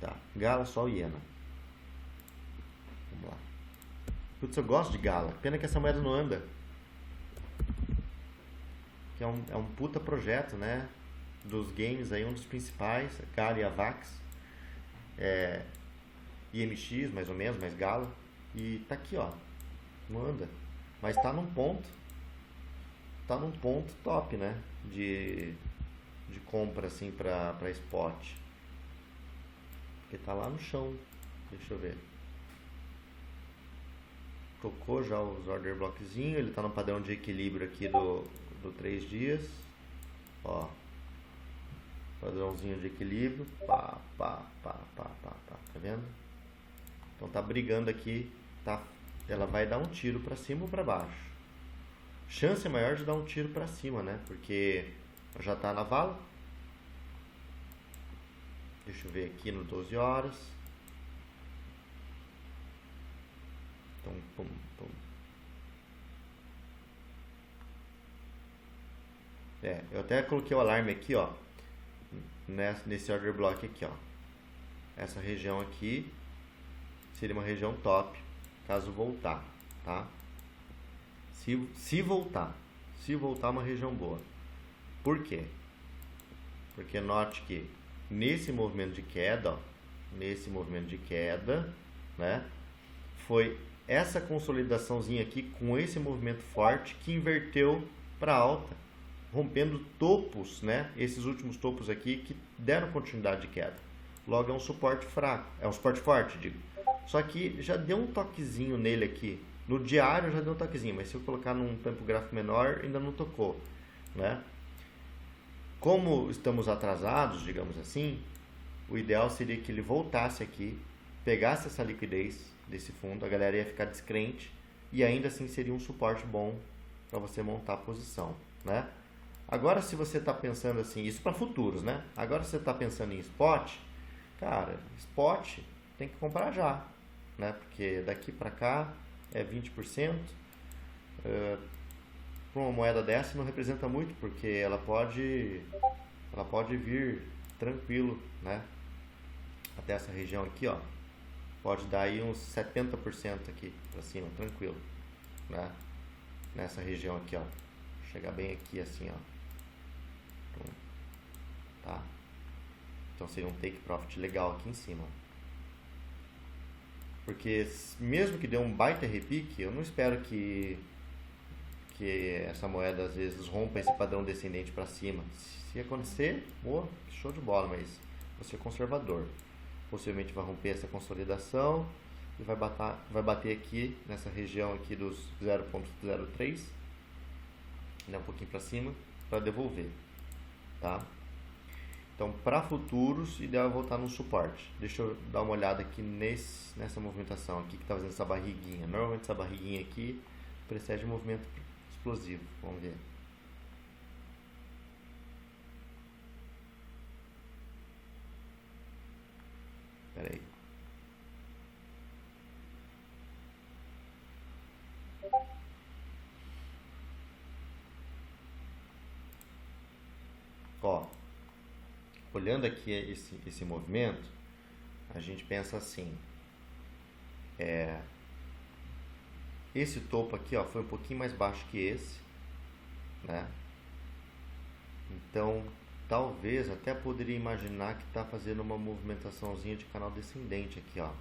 Tá. Gala, Sol e Iena. Vamos lá. Putz, eu gosto de Gala. Pena que essa moeda não anda. Que é um puta projeto, né? Dos games aí, um dos principais. Gala e Avax. IMX mais ou menos, mais galo, e tá aqui, ó, não anda, mas tá num ponto top, né, de compra assim para spot, porque tá lá no chão. Deixa eu ver, tocou já os order blockzinho, ele tá no padrão de equilíbrio aqui do 3 dias, ó, padrãozinho de equilíbrio, pá, tá vendo? Então tá brigando aqui, tá? Ela vai dar um tiro para cima ou para baixo. Chance maior de dar um tiro para cima, né? Porque já tá na vala. Deixa eu ver aqui no 12 horas. Então, pum. Eu até coloquei o alarme aqui, ó, nesse order block aqui, ó. Essa região aqui seria uma região top, caso voltar, tá? Se voltar uma região boa. Por quê? Porque note que nesse movimento de queda, ó, né, foi essa consolidaçãozinha aqui com esse movimento forte que inverteu para alta, rompendo topos, né? Esses últimos topos aqui que deram continuidade de queda. Logo é um suporte fraco, é um suporte forte, digo. Só que já deu um toquezinho nele aqui. No diário já deu um toquezinho, mas se eu colocar num tempo gráfico menor, ainda não tocou, né? Como estamos atrasados, digamos assim, o ideal seria que ele voltasse aqui, pegasse essa liquidez desse fundo, a galera ia ficar descrente e ainda assim seria um suporte bom para você montar a posição, né? Agora, se você está pensando assim, isso para futuros, né? Agora, se você está pensando em spot, cara, spot tem que comprar já, né? Porque daqui para cá é 20%. Para uma moeda dessa não representa muito, porque ela pode vir tranquilo, né? Até essa região aqui, ó. Pode dar aí uns 70% aqui para cima, tranquilo, né? Nessa região aqui, ó. Chegar bem aqui assim, ó. Tá? Então seria um take profit legal aqui em cima. Porque mesmo que dê um baita repique, eu não espero que essa moeda às vezes rompa esse padrão descendente para cima. Se acontecer, show de bola, mas vou ser conservador. Possivelmente vai romper essa consolidação e vai bater aqui nessa região aqui dos 0.03, né, um pouquinho para cima, para devolver, tá? Então, para futuros, ideal é voltar no suporte. Deixa eu dar uma olhada aqui nessa movimentação aqui que está fazendo essa barriguinha. Normalmente essa barriguinha aqui precede um movimento explosivo. Vamos ver. Espera aí. Ó, olhando aqui esse movimento, a gente pensa assim, esse topo aqui, ó, foi um pouquinho mais baixo que esse, né? Então, talvez até poderia imaginar que está fazendo uma movimentaçãozinha de canal descendente aqui, ó.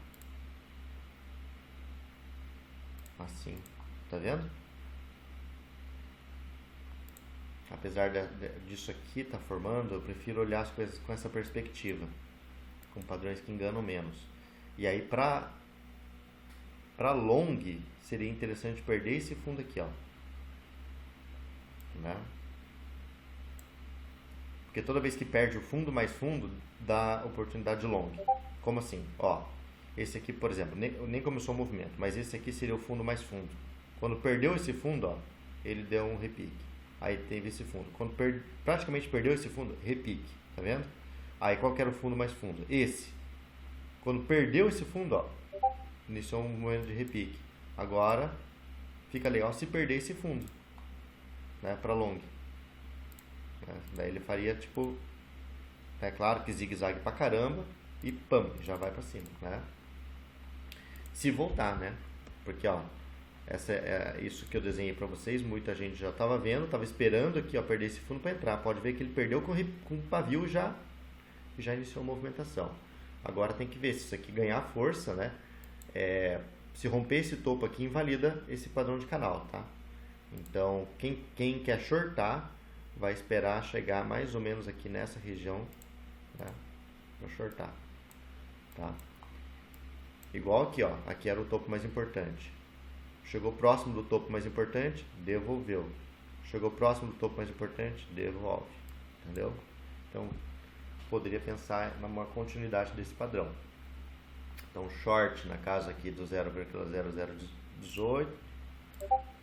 Assim, tá vendo? Apesar disso aqui estar formando, eu prefiro olhar as coisas com essa perspectiva, com padrões que enganam menos. E aí, para long, seria interessante perder esse fundo aqui, ó, né? Porque toda vez que perde o fundo mais fundo, dá oportunidade de long. Como assim? Ó, esse aqui, por exemplo, nem começou o movimento, mas esse aqui seria o fundo mais fundo. Quando perdeu esse fundo, ó, ele deu um repique. Aí teve esse fundo. Quando praticamente perdeu esse fundo, repique. Tá vendo? Aí qual que era o fundo mais fundo? Esse. Quando perdeu esse fundo, ó, iniciou um movimento de repique. Agora, fica legal se perder esse fundo, né, para long. Daí ele faria tipo, é claro que zigue-zague pra caramba e pam, já vai pra cima, né? Se voltar, né? Porque, ó, isso que eu desenhei para vocês, muita gente já estava vendo, estava esperando aqui, ó, perder esse fundo para entrar. Pode ver que ele perdeu com o pavio e já iniciou a movimentação. Agora tem que ver se isso aqui ganhar força, né? Se romper esse topo aqui, invalida esse padrão de canal, tá? Então, quem quer shortar, vai esperar chegar mais ou menos aqui nessa região, tá? Para shortar, tá? Igual aqui, ó. Aqui era o topo mais importante. Chegou próximo do topo mais importante, devolveu. Chegou próximo do topo mais importante, devolve. Entendeu? Então, poderia pensar numa continuidade desse padrão. Então, short na casa aqui do 0,0018.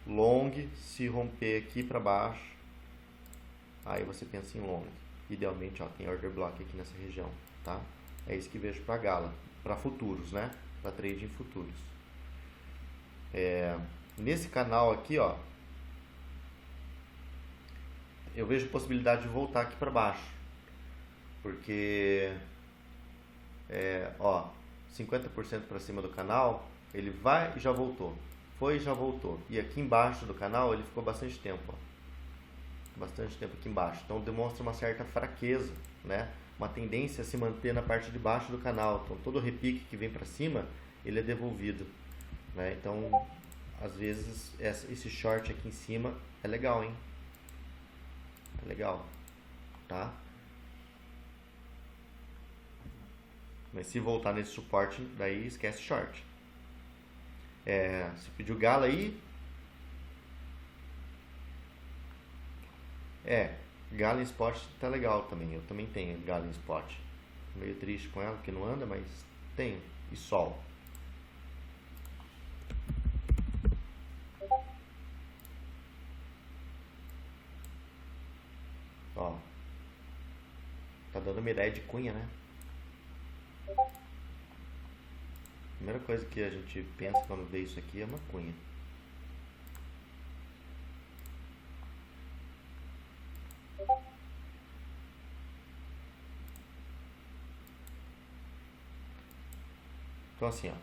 Long, se romper aqui para baixo, aí você pensa em long. Idealmente, ó, tem order block aqui nessa região, tá? É isso que vejo para Gala, para futuros, né? Para trade em futuros. Nesse canal aqui, ó, eu vejo possibilidade de voltar aqui para baixo, porque ó, 50% para cima do canal, ele vai e já voltou, foi e já voltou, e aqui embaixo do canal ele ficou bastante tempo, ó, bastante tempo aqui embaixo, então demonstra uma certa fraqueza, né? Uma tendência a se manter na parte de baixo do canal, então todo repique que vem para cima, ele é devolvido, né? Então, às vezes, esse short aqui em cima é legal, hein? É legal, tá? Mas se voltar nesse suporte, daí esquece short. Se pediu Gala aí, Gala em spot tá legal também. Eu também tenho Gala em spot. Meio triste com ela, porque não anda, mas tenho. E Sol. Ó. Tá dando uma ideia de cunha, né? A primeira coisa que a gente pensa quando vê isso aqui é uma cunha. Então assim, ó.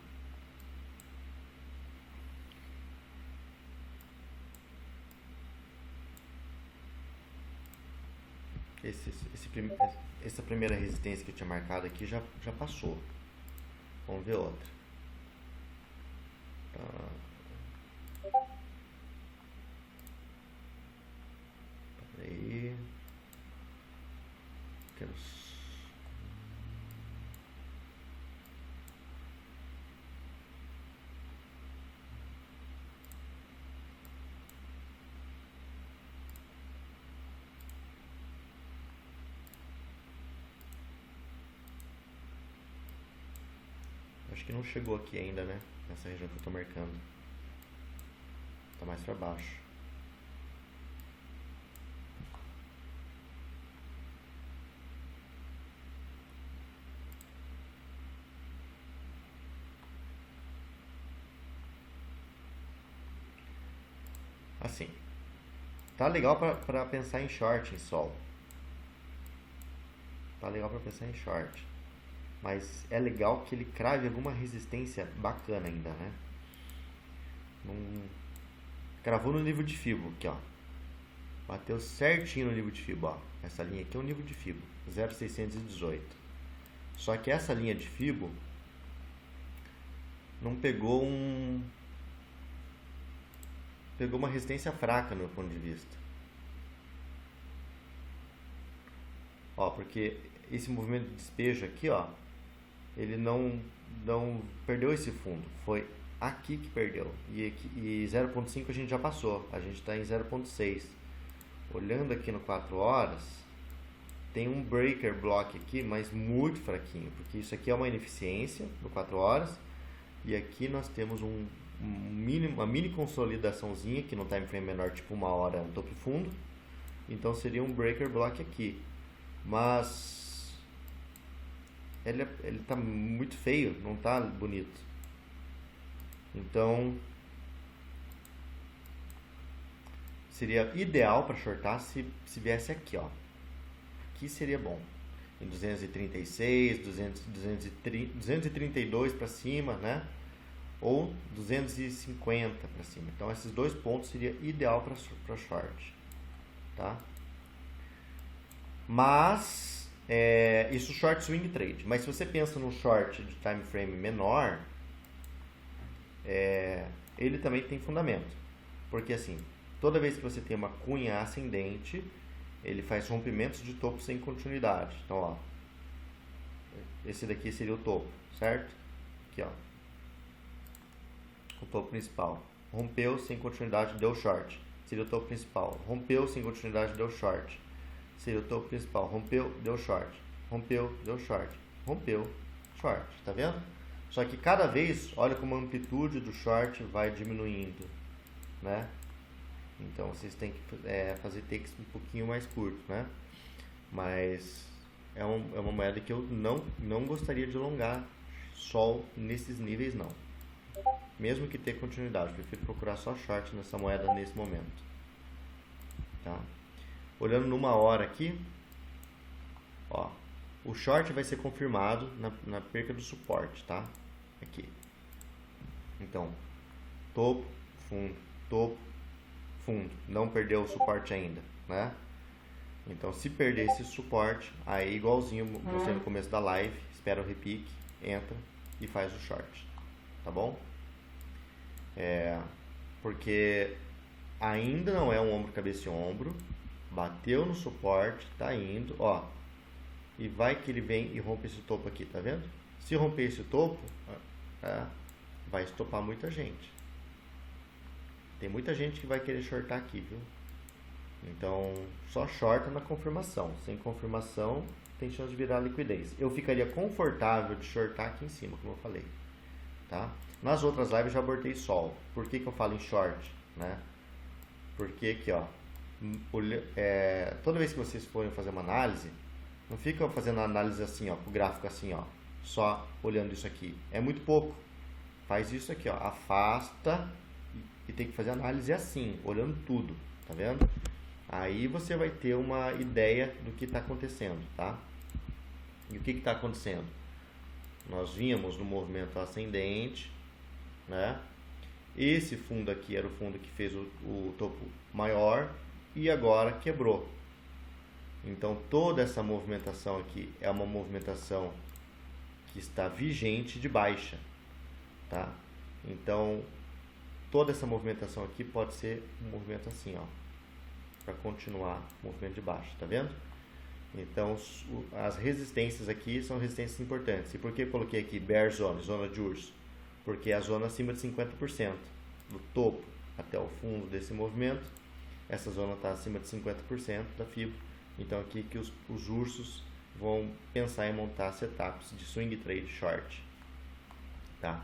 Essa primeira resistência que eu tinha marcado aqui já passou. Vamos ver outra. Peraí. Acho que não chegou aqui ainda, né? Nessa região que eu tô marcando. Tá mais pra baixo. Assim. Tá legal pra pensar em short, em sol. Tá legal pra pensar em short. Mas é legal que ele crave alguma resistência bacana ainda, né? Cravou no nível de Fibo aqui, ó. Bateu certinho no nível de Fibo, ó. Essa linha aqui é um nível de Fibo, 0,618. Só que essa linha de Fibo não pegou pegou uma resistência fraca no meu ponto de vista. Ó, porque esse movimento de despejo aqui, ó, ele não perdeu esse fundo, foi aqui que perdeu, e 0.5 a gente já passou, a gente está em 0.6. Olhando aqui no 4 horas, tem um breaker block aqui, mas muito fraquinho, porque isso aqui é uma ineficiência no 4 horas, e aqui nós temos uma mini consolidaçãozinha, que no time frame menor, tipo 1 hora no topo e fundo, então seria um breaker block aqui, mas ele tá muito feio, não tá bonito. Então seria ideal para shortar se viesse aqui, ó. Aqui seria bom. Em 236, 232 para cima, né? Ou 250 para cima. Então esses dois pontos seria ideal para short, tá? Mas Isso short swing trade. Mas se você pensa num short de time frame menor, ele também tem fundamento. Porque assim, toda vez que você tem uma cunha ascendente, ele faz rompimentos de topo sem continuidade. Então, ó, esse daqui seria o topo, certo? Aqui, ó, o topo principal. Rompeu sem continuidade, deu short. Seria o topo principal. Rompeu sem continuidade, deu short. Seria o topo principal. Rompeu, deu short. Rompeu, deu short. Rompeu, short. Tá vendo? Só que cada vez, olha como a amplitude do short vai diminuindo, né? Então vocês têm que fazer takes um pouquinho mais curto, né? Mas é uma moeda que eu não gostaria de alongar sol nesses níveis, não. Mesmo que tenha continuidade, eu prefiro procurar só short nessa moeda nesse momento. Tá? Olhando numa hora aqui, ó, o short vai ser confirmado na perca do suporte, tá? Aqui. Então, topo, fundo. Não perdeu o suporte ainda, né? Então, se perder esse suporte, aí igualzinho você no começo da live, espera o repique, entra e faz o short, tá bom? Porque ainda não é um ombro, cabeça e ombro, bateu no suporte, tá indo, ó, e vai que ele vem e rompe esse topo aqui, tá vendo? Se romper esse topo, vai estopar muita gente. Tem muita gente que vai querer shortar aqui, viu? Então, só shorta na confirmação. Sem confirmação, tem chance de virar liquidez. Eu ficaria confortável de shortar aqui em cima, como eu falei, tá? Nas outras lives já abortei sol. Por que eu falo em short, né? Porque aqui, ó, toda vez que vocês forem fazer uma análise, não fica fazendo a análise assim, ó, o gráfico assim, ó, só olhando isso aqui. É muito pouco. Faz isso aqui, ó, afasta e tem que fazer análise assim, olhando tudo, tá vendo? Aí você vai ter uma ideia do que está acontecendo, tá? E o que está acontecendo? Nós vínhamos no movimento ascendente, né? Esse fundo aqui era o fundo que fez o topo maior e agora quebrou. Então toda essa movimentação aqui é uma movimentação que está vigente de baixa, tá? Então toda essa movimentação aqui pode ser um movimento assim, ó, para continuar o movimento de baixa, tá vendo? Então as resistências aqui são resistências importantes. E por que eu coloquei aqui bear zone, zona de urso? Porque é a zona acima de 50%, do topo até o fundo desse movimento, essa zona está acima de 50% da fibra. Então aqui que os ursos vão pensar em montar setups de swing trade short, tá?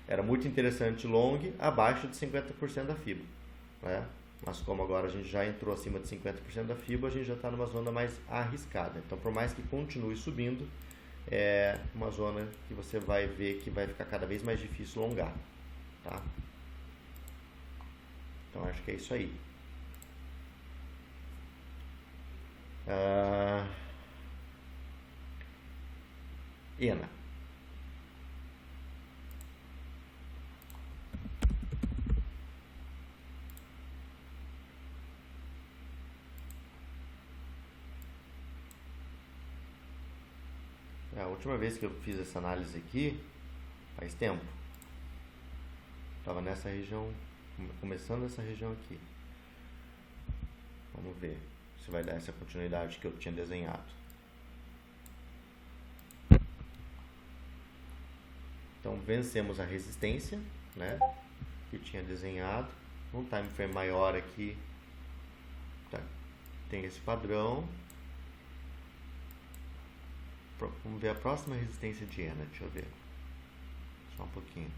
Era muito interessante long abaixo de 50% da fibra, né? Mas como agora a gente já entrou acima de 50% da fibra, a gente já está numa zona mais arriscada. Então, por mais que continue subindo, é uma zona que você vai ver que vai ficar cada vez mais difícil longar, tá? Então, acho que é isso aí. ENA. A última vez que eu fiz essa análise aqui, faz tempo. Estava nessa região, começando essa região aqui. Vamos ver se vai dar essa continuidade que eu tinha desenhado. Então vencemos a resistência, né, que tinha desenhado. Um time frame maior aqui, tá, tem esse padrão. Vamos ver a próxima resistência de ENA, deixa eu ver. Só um pouquinho.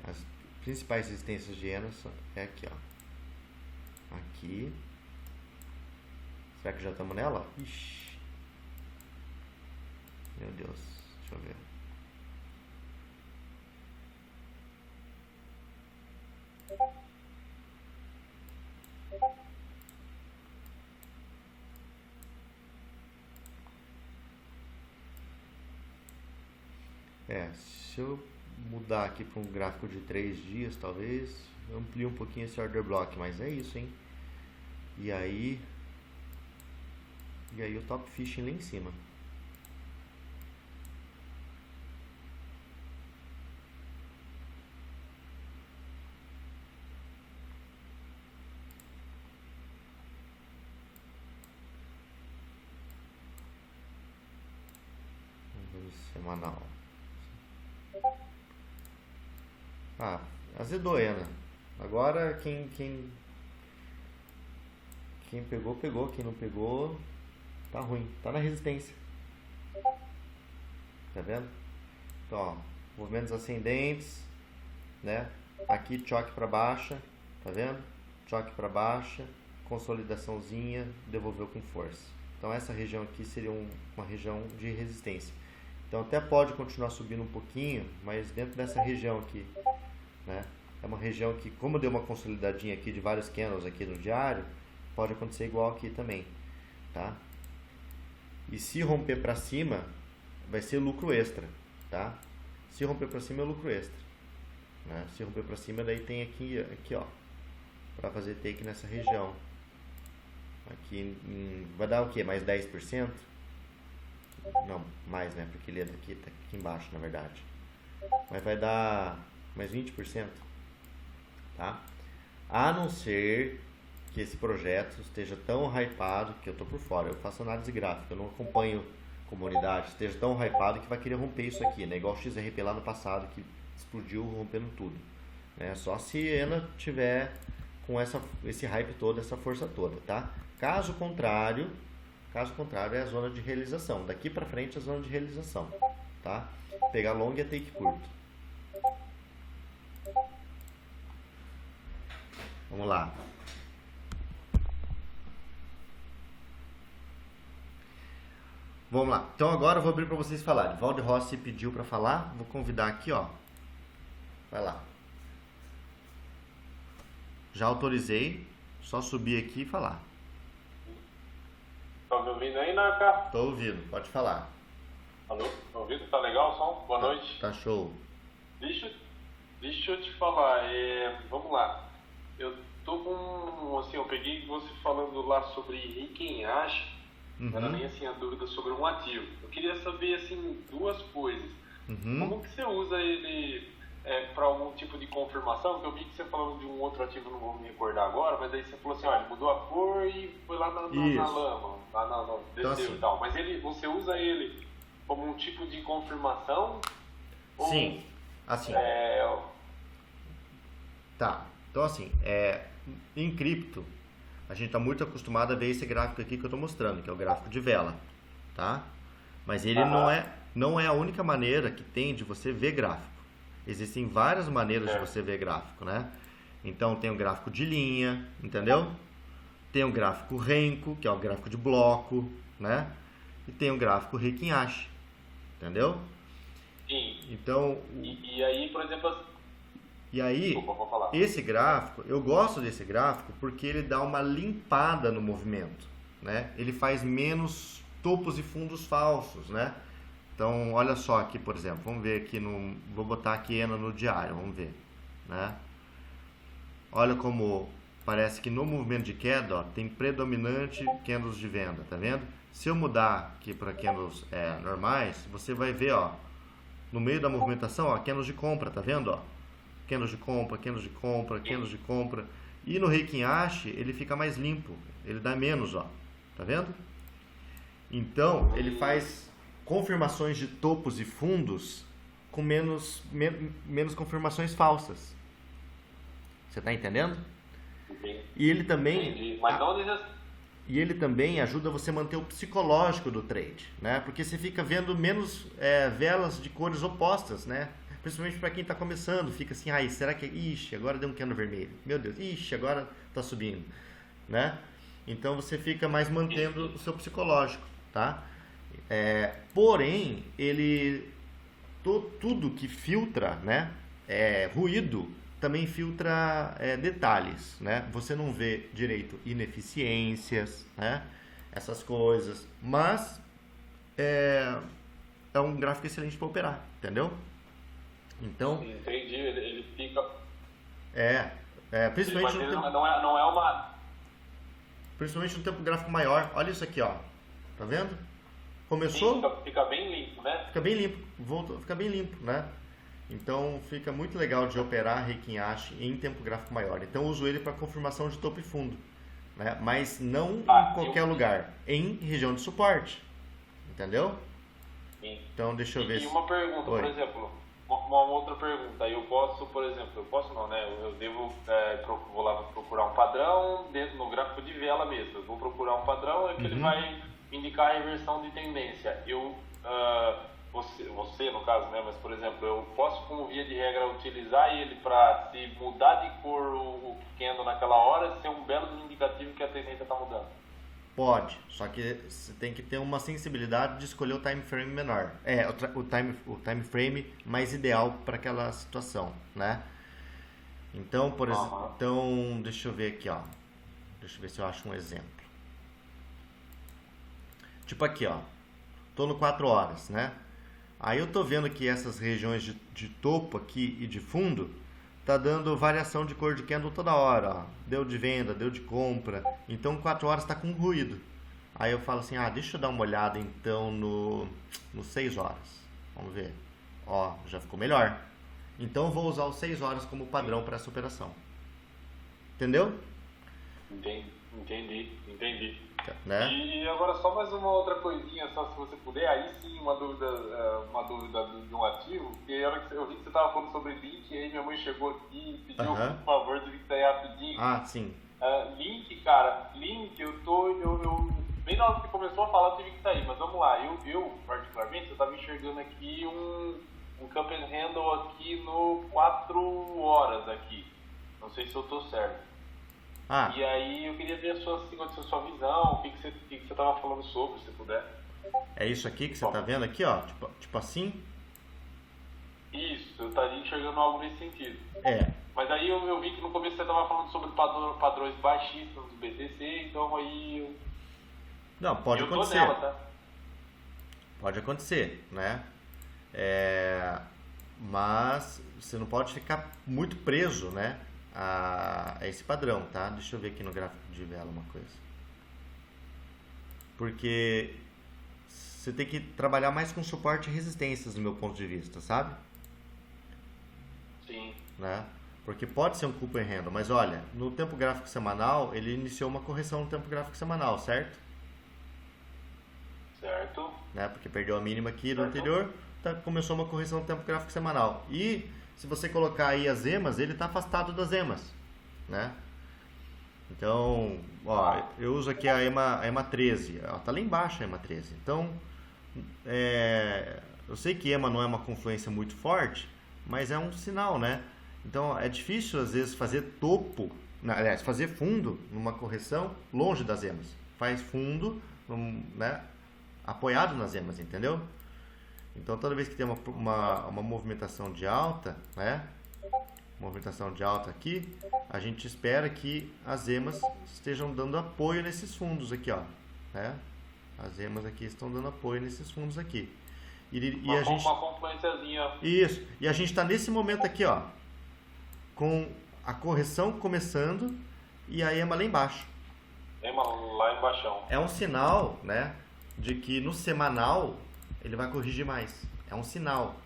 As principais resistências de ENA é aqui, ó. Aqui. Será que já estamos nela? Ixi. Meu Deus, deixa eu ver. Se eu mudar aqui para um gráfico de 3 dias, talvez amplie um pouquinho esse order block, mas é isso, hein? E aí o top fishing lá em cima. Semanal. Azedou, Ana. Agora quem pegou, pegou. Quem não pegou, tá ruim. Tá na resistência. Tá vendo? Então, ó, movimentos ascendentes, né? Aqui choque para baixa, tá vendo? Choque para baixa, consolidaçãozinha, devolveu com força. Então essa região aqui seria uma região de resistência. Então até pode continuar subindo um pouquinho, mas dentro dessa região aqui, né? É uma região que, como deu uma consolidadinha aqui de vários candles aqui no diário, pode acontecer igual aqui também, tá? E se romper para cima, vai ser lucro extra, tá? Se romper para cima é lucro extra, né? Se romper para cima, daí tem aqui ó, para fazer take nessa região. Aqui vai dar o que? Mais 10%? Não, mais, né? Porque ele é daqui, tá aqui embaixo, na verdade. Mas vai dar mais 20%, tá? A não ser que esse projeto esteja tão hypado, que eu tô por fora, eu faço análise gráfica, eu não acompanho comunidade, esteja tão hypado que vai querer romper isso aqui, né? Igual o XRP lá no passado, que explodiu rompendo tudo, né? Só se ENA tiver com esse hype todo, essa força toda, tá? Caso contrário é a zona de realização. Daqui para frente é a zona de realização, tá? Pegar long é take curto. Vamos lá. Vamos lá. Então agora eu vou abrir para vocês falarem. Valde Rossi pediu para falar. Vou convidar aqui, ó. Vai lá. Já autorizei. Só subir aqui e falar. Tá me ouvindo aí, Naka? Tô ouvindo. Pode falar. Alô? Tá ouvindo? Tá legal o som? Boa noite. Tá show. Deixa eu te falar. Vamos lá. Eu tô com... Assim, eu peguei você falando lá sobre Riken Ash. Era bem assim a dúvida sobre um ativo. Eu queria saber assim duas coisas. Como que você usa ele para algum tipo de confirmação? Porque eu vi que você falou de um outro ativo, não vou me recordar agora, mas aí você falou assim, olha, ele mudou a cor e foi lá na lama, desceu assim, e tal. Mas você usa ele como um tipo de confirmação? Sim, assim. Tá, então assim, em cripto, a gente está muito acostumado a ver esse gráfico aqui que eu estou mostrando, que é o gráfico de vela, tá? Mas ele não é a única maneira que tem de você ver gráfico. Existem várias maneiras de você ver gráfico, né? Então tem o gráfico de linha, entendeu? Tem o gráfico Renko, que é o gráfico de bloco, né? E tem o gráfico Riken Ash, entendeu? Sim. Então, e aí, por exemplo... E aí, esse gráfico, eu gosto desse gráfico porque ele dá uma limpada no movimento, né? Ele faz menos topos e fundos falsos, né? Então, olha só aqui, por exemplo, vamos ver aqui vou botar aqui ENA no diário, vamos ver, né? Olha como parece que no movimento de queda, ó, tem predominante candles de venda, tá vendo? Se eu mudar aqui para candles normais, você vai ver, ó, no meio da movimentação, ó, candles de compra, tá vendo, ó? Candles de compra, candles de compra, candles de compra. E no Riken Ash ele fica mais limpo, ele dá menos, ó, tá vendo? Então ele faz confirmações de topos e fundos com menos confirmações falsas. Você tá entendendo? Entendi. E ele também Entendi. Mas não e ele também ajuda você a manter o psicológico do trade, né? Porque você fica vendo menos velas de cores opostas, né? Principalmente para quem está começando, fica assim, ai, será que... Ixi, agora deu um candle vermelho. Meu Deus, ixi, agora está subindo, né? Então você fica mais mantendo o seu psicológico, tá? Porém, tudo que filtra, né? Ruído também filtra detalhes, né? Você não vê direito ineficiências, né? Essas coisas, mas é é um gráfico excelente para operar, entendeu? Então, entendi, ele fica... principalmente Mas no tempo, não é uma... principalmente no tempo gráfico maior. Olha isso aqui, ó. Tá vendo? Começou, Fica bem limpo, né? fica bem limpo, fica bem limpo, né? Então fica muito legal de operar Heikin Ashi em tempo gráfico maior. Então eu uso ele para confirmação de topo e fundo, né? Mas não em qualquer lugar, em região de suporte, entendeu? Sim. Então deixa eu ver. E uma pergunta, Oi. por exemplo, uma outra pergunta. Eu posso, por exemplo, eu posso não, né? Eu devo, vou lá procurar um padrão dentro no gráfico de vela mesmo. Eu vou procurar um padrão que ele vai indicar a reversão de tendência. Você no caso, né? Mas por exemplo, eu posso, como via de regra, utilizar ele para, se mudar de cor o candle naquela hora, ser um belo indicativo que a tendência está mudando. Pode, só que você tem que ter uma sensibilidade de escolher o time frame menor. O time frame mais ideal para aquela situação, né? Então, por exemplo, deixa eu ver aqui, ó. Deixa eu ver se eu acho um exemplo. Tipo aqui, ó. Tô no 4 horas, né? Aí eu tô vendo que essas regiões de topo aqui e de fundo tá dando variação de cor de candle toda hora, ó. Deu de venda, deu de compra. Então 4 horas tá com ruído. Aí eu falo assim, deixa eu dar uma olhada então no 6 horas. Vamos ver. Ó, já ficou melhor. Então eu vou usar os 6 horas como padrão para essa operação. Entendeu? Entendi. Né? E agora só mais uma outra coisinha, só se você puder, aí sim uma dúvida de um ativo, porque eu vi que você estava falando sobre link, e aí minha mãe chegou aqui e pediu por favor de vir aí rapidinho. Sim. Link, eu bem na hora que você começou a falar eu tive que sair, mas vamos lá, eu particularmente, eu estava enxergando aqui um Cup and Handle aqui no 4 horas aqui, não sei se eu estou certo. E aí eu queria ver a sua visão, o que você estava falando sobre, se puder. É isso aqui que você está vendo aqui, ó, tipo assim? Isso, eu estaria enxergando algo nesse sentido. Mas aí eu vi que no começo você estava falando sobre padrões baixistas do BTC, então aí Não, pode acontecer. Tô nela, tá? Pode acontecer, né? Mas você não pode ficar muito preso, né? A esse padrão, tá? Deixa eu ver aqui no gráfico de vela uma coisa. Porque você tem que trabalhar mais com suporte e resistências, do meu ponto de vista, sabe? Sim. Né? Porque pode ser um cup and handle, mas olha, no tempo gráfico semanal, ele iniciou uma correção no tempo gráfico semanal, certo? Certo. Né? Porque perdeu a mínima aqui no anterior, começou uma correção no tempo gráfico semanal. E se você colocar aí as EMAs, ele está afastado das EMAs, né? Então, ó, eu uso aqui a EMA 13, ela tá lá embaixo a EMA 13. Então, eu sei que EMA não é uma confluência muito forte, mas é um sinal, né? Então, é difícil às vezes fazer topo, aliás, fazer fundo numa correção longe das EMAs. Faz fundo, né, apoiado nas EMAs, entendeu? Então, toda vez que tem uma movimentação de alta, né? Movimentação de alta aqui, a gente espera que as EMAs estejam dando apoio nesses fundos aqui, ó. Né? As EMAs aqui estão dando apoio nesses fundos aqui. Uma confluenciazinha. Isso. E a gente está nesse momento aqui, ó, com a correção começando e a EMA lá embaixo. EMA lá embaixo. É um sinal, né, de que no semanal ele vai corrigir mais. É um sinal.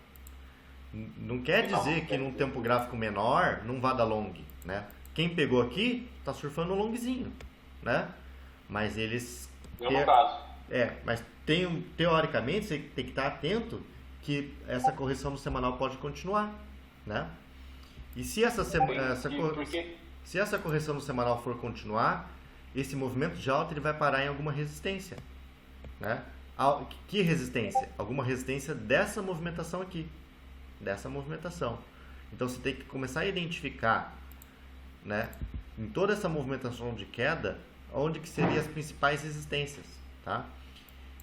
Não quer dizer que num tempo gráfico menor não vá dar long, né? Quem pegou aqui está surfando um longzinho, né? Mas eles... No caso. Mas teoricamente você tem que estar atento que essa correção no semanal pode continuar, né? E se essa correção no semanal for continuar, esse movimento de alta ele vai parar em alguma resistência, né? Que resistência? Alguma resistência dessa movimentação aqui. Dessa movimentação. Então você tem que começar a identificar, né, em toda essa movimentação de queda, onde que seriam as principais resistências, tá?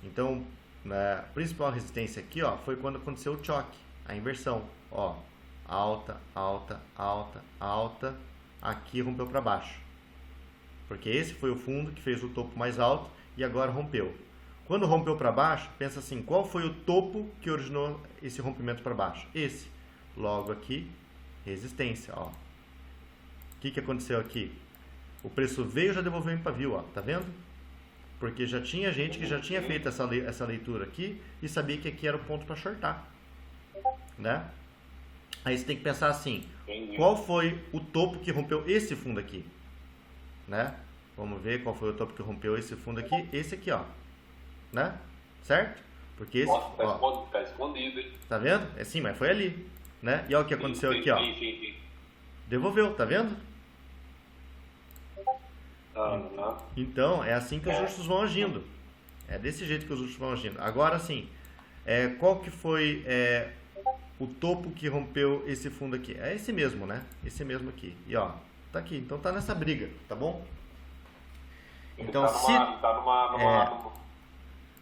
Então, a principal resistência aqui, ó, foi quando aconteceu o choque, a inversão, ó, alta, alta, alta, alta, aqui rompeu para baixo. Porque esse foi o fundo que fez o topo mais alto e agora rompeu. Quando rompeu para baixo, pensa assim, qual foi o topo que originou esse rompimento para baixo? Esse. Logo aqui, resistência, ó. O que aconteceu aqui? O preço veio e já devolveu em pavio, ó. Tá vendo? Porque já tinha gente que já tinha feito essa leitura aqui e sabia que aqui era o ponto para shortar, né? Aí você tem que pensar assim, qual foi o topo que rompeu esse fundo aqui, né? Vamos ver qual foi o topo que rompeu esse fundo aqui, esse aqui, ó, né? Certo? Porque esse, Nossa, ó, tá escondido, hein? tá vendo? É sim, mas foi ali, né? E olha o que aconteceu aqui, ó. Sim. Devolveu, tá vendo? Aham. Então, é assim que os ursos vão agindo. É desse jeito que os ursos vão agindo. Agora, sim, qual que foi o topo que rompeu esse fundo aqui? É esse mesmo, né? Esse mesmo aqui. E ó, tá aqui. Então tá nessa briga, tá bom? Então,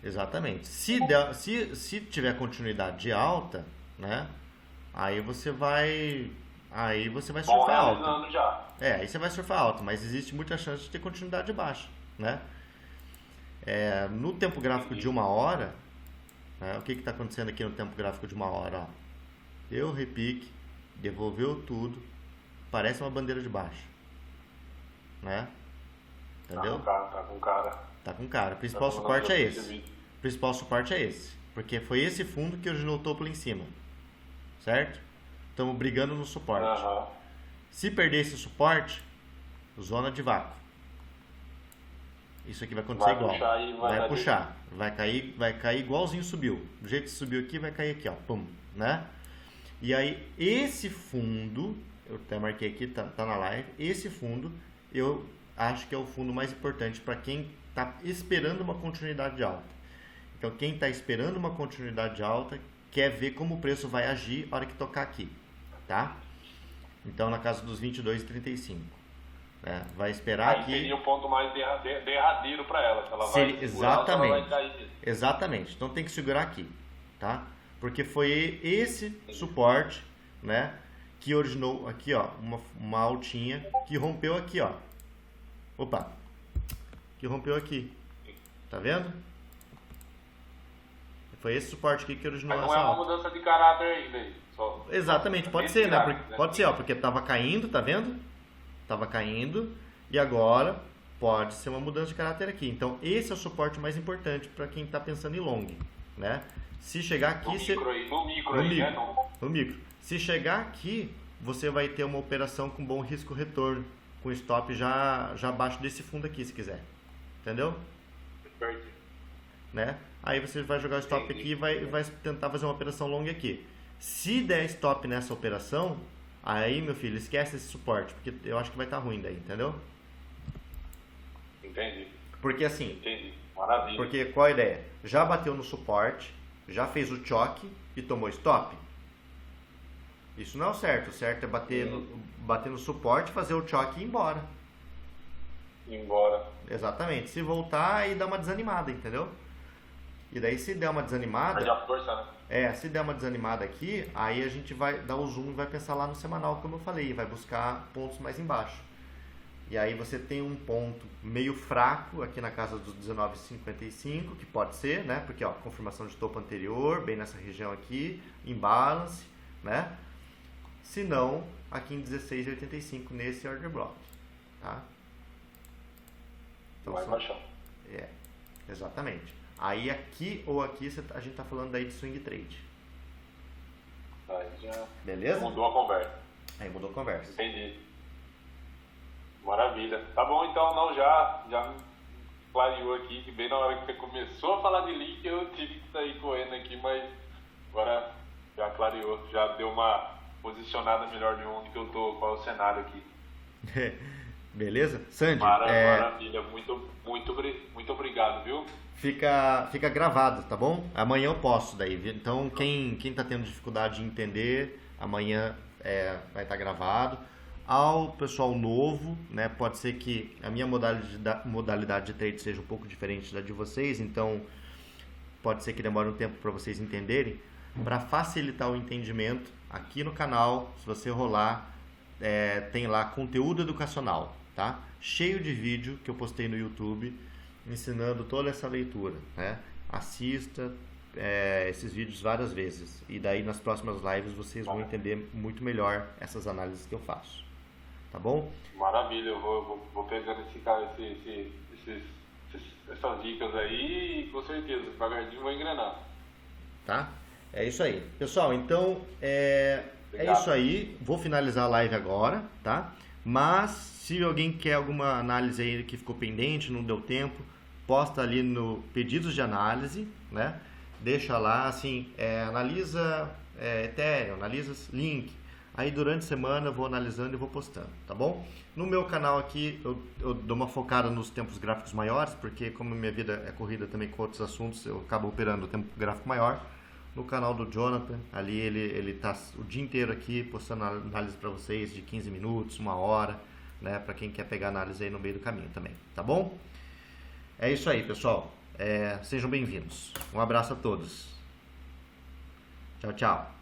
exatamente. Se tiver continuidade de alta, né? Aí você vai surfar alta. Já. Aí você vai surfar alta, mas existe muita chance de ter continuidade de baixa, né? No tempo gráfico de 1 hora, né, o que está acontecendo aqui no tempo gráfico de 1 hora? Ó, deu repique, devolveu tudo, parece uma bandeira de baixa, né? Entendeu? Tá com cara. Tá com cara. O principal suporte é esse. O principal suporte é esse, porque foi esse fundo que originou o topo lá em cima, certo? Estamos brigando no suporte. Se perder esse suporte, zona de vácuo. Isso aqui vai acontecer igual. Vai puxar. Vai cair igualzinho subiu. Do jeito que subiu aqui, vai cair aqui, ó. Pum, né? E aí, esse fundo, eu até marquei aqui, tá na live. Esse fundo, eu acho que é o fundo mais importante para quem está esperando uma continuidade de alta. Então, quem está esperando uma continuidade de alta, quer ver como o preço vai agir na hora que tocar aqui, tá? Então, na casa dos 22,35. Vai esperar que... seria o ponto mais derradeiro para ela. Que ela vai exatamente. Ela vai cair. Exatamente. Então, tem que segurar aqui, tá? Porque foi esse suporte, né, que originou aqui, ó, uma altinha que rompeu aqui, ó. Opa! Que rompeu aqui. Tá vendo? Foi esse suporte aqui que originou essa alta. Mas não é uma mudança de caráter ainda aí. Exatamente, pode ser, né? Pode ser, ó, porque tava caindo, tá vendo? Tava caindo e agora pode ser uma mudança de caráter aqui. Então, esse é o suporte mais importante para quem está pensando em long, né? Se chegar aqui... No micro. Se chegar aqui, você vai ter uma operação com bom risco-retorno, com stop já abaixo desse fundo aqui, se quiser. Entendeu? Perfeito. Né? Aí você vai jogar o stop aqui e vai tentar fazer uma operação long aqui. Se der stop nessa operação, aí, meu filho, esquece esse suporte, porque eu acho que vai estar ruim daí, entendeu? Entendi. Porque assim... Entendi. Maravilha. Porque qual a ideia? Já bateu no suporte, já fez o choque e tomou stop. Isso não é o certo. O certo é bater no suporte, fazer o choque e ir embora. Exatamente. Se voltar, aí dá uma desanimada, entendeu? E daí se der uma desanimada... Perde a força, né? Se der uma desanimada aqui, aí a gente vai dar o zoom e vai pensar lá no semanal, como eu falei, vai buscar pontos mais embaixo. E aí você tem um ponto meio fraco aqui na casa dos 19,55, que pode ser, né? Porque, ó, confirmação de topo anterior, bem nessa região aqui, imbalance, né? Se não, aqui em 16,85 nesse order block, tá? Então, vai baixar. Exatamente. Aí aqui ou aqui a gente tá falando daí de swing trade. Aí já... Beleza? Mudou a conversa. Aí mudou a conversa. Entendi. Maravilha. Tá bom, então, não, já clareou aqui, que bem na hora que você começou a falar de link, eu tive que sair correndo aqui, mas agora já clareou, já deu uma posicionada melhor de onde que eu tô, qual é o cenário aqui. Beleza? Sandy? Maravilha, muito obrigado, viu? Fica gravado, tá bom? Amanhã eu posto daí. Então, quem tá tendo dificuldade de entender, amanhã vai estar gravado. Ao pessoal novo, né, pode ser que a minha modalidade de trade seja um pouco diferente da de vocês, então pode ser que demore um tempo para vocês entenderem. Para facilitar o entendimento, aqui no canal, se você rolar, tem lá conteúdo educacional, tá? Cheio de vídeo que eu postei no YouTube, ensinando toda essa leitura, né? assista esses vídeos várias vezes. E daí nas próximas lives vocês vão entender muito melhor essas análises que eu faço. Tá bom? Maravilha, eu vou pegando essas dicas aí e com certeza, devagarzinho vou engrenar. Tá? É isso aí. Pessoal, então é isso aí. Vou finalizar a live agora, tá? Mas se alguém quer alguma análise aí que ficou pendente, não deu tempo, posta ali no pedidos de análise, né? Deixa lá, assim, analisa Ethereum, analisa Link. Aí durante a semana eu vou analisando e vou postando, tá bom? No meu canal aqui eu dou uma focada nos tempos gráficos maiores, porque como minha vida é corrida também com outros assuntos, eu acabo operando o tempo gráfico maior. No canal do Jonathan, ali ele tá o dia inteiro aqui postando análise para vocês de 15 minutos, 1 hora, né? Para quem quer pegar análise aí no meio do caminho também, tá bom? É isso aí, pessoal. Sejam bem-vindos. Um abraço a todos. Tchau, tchau.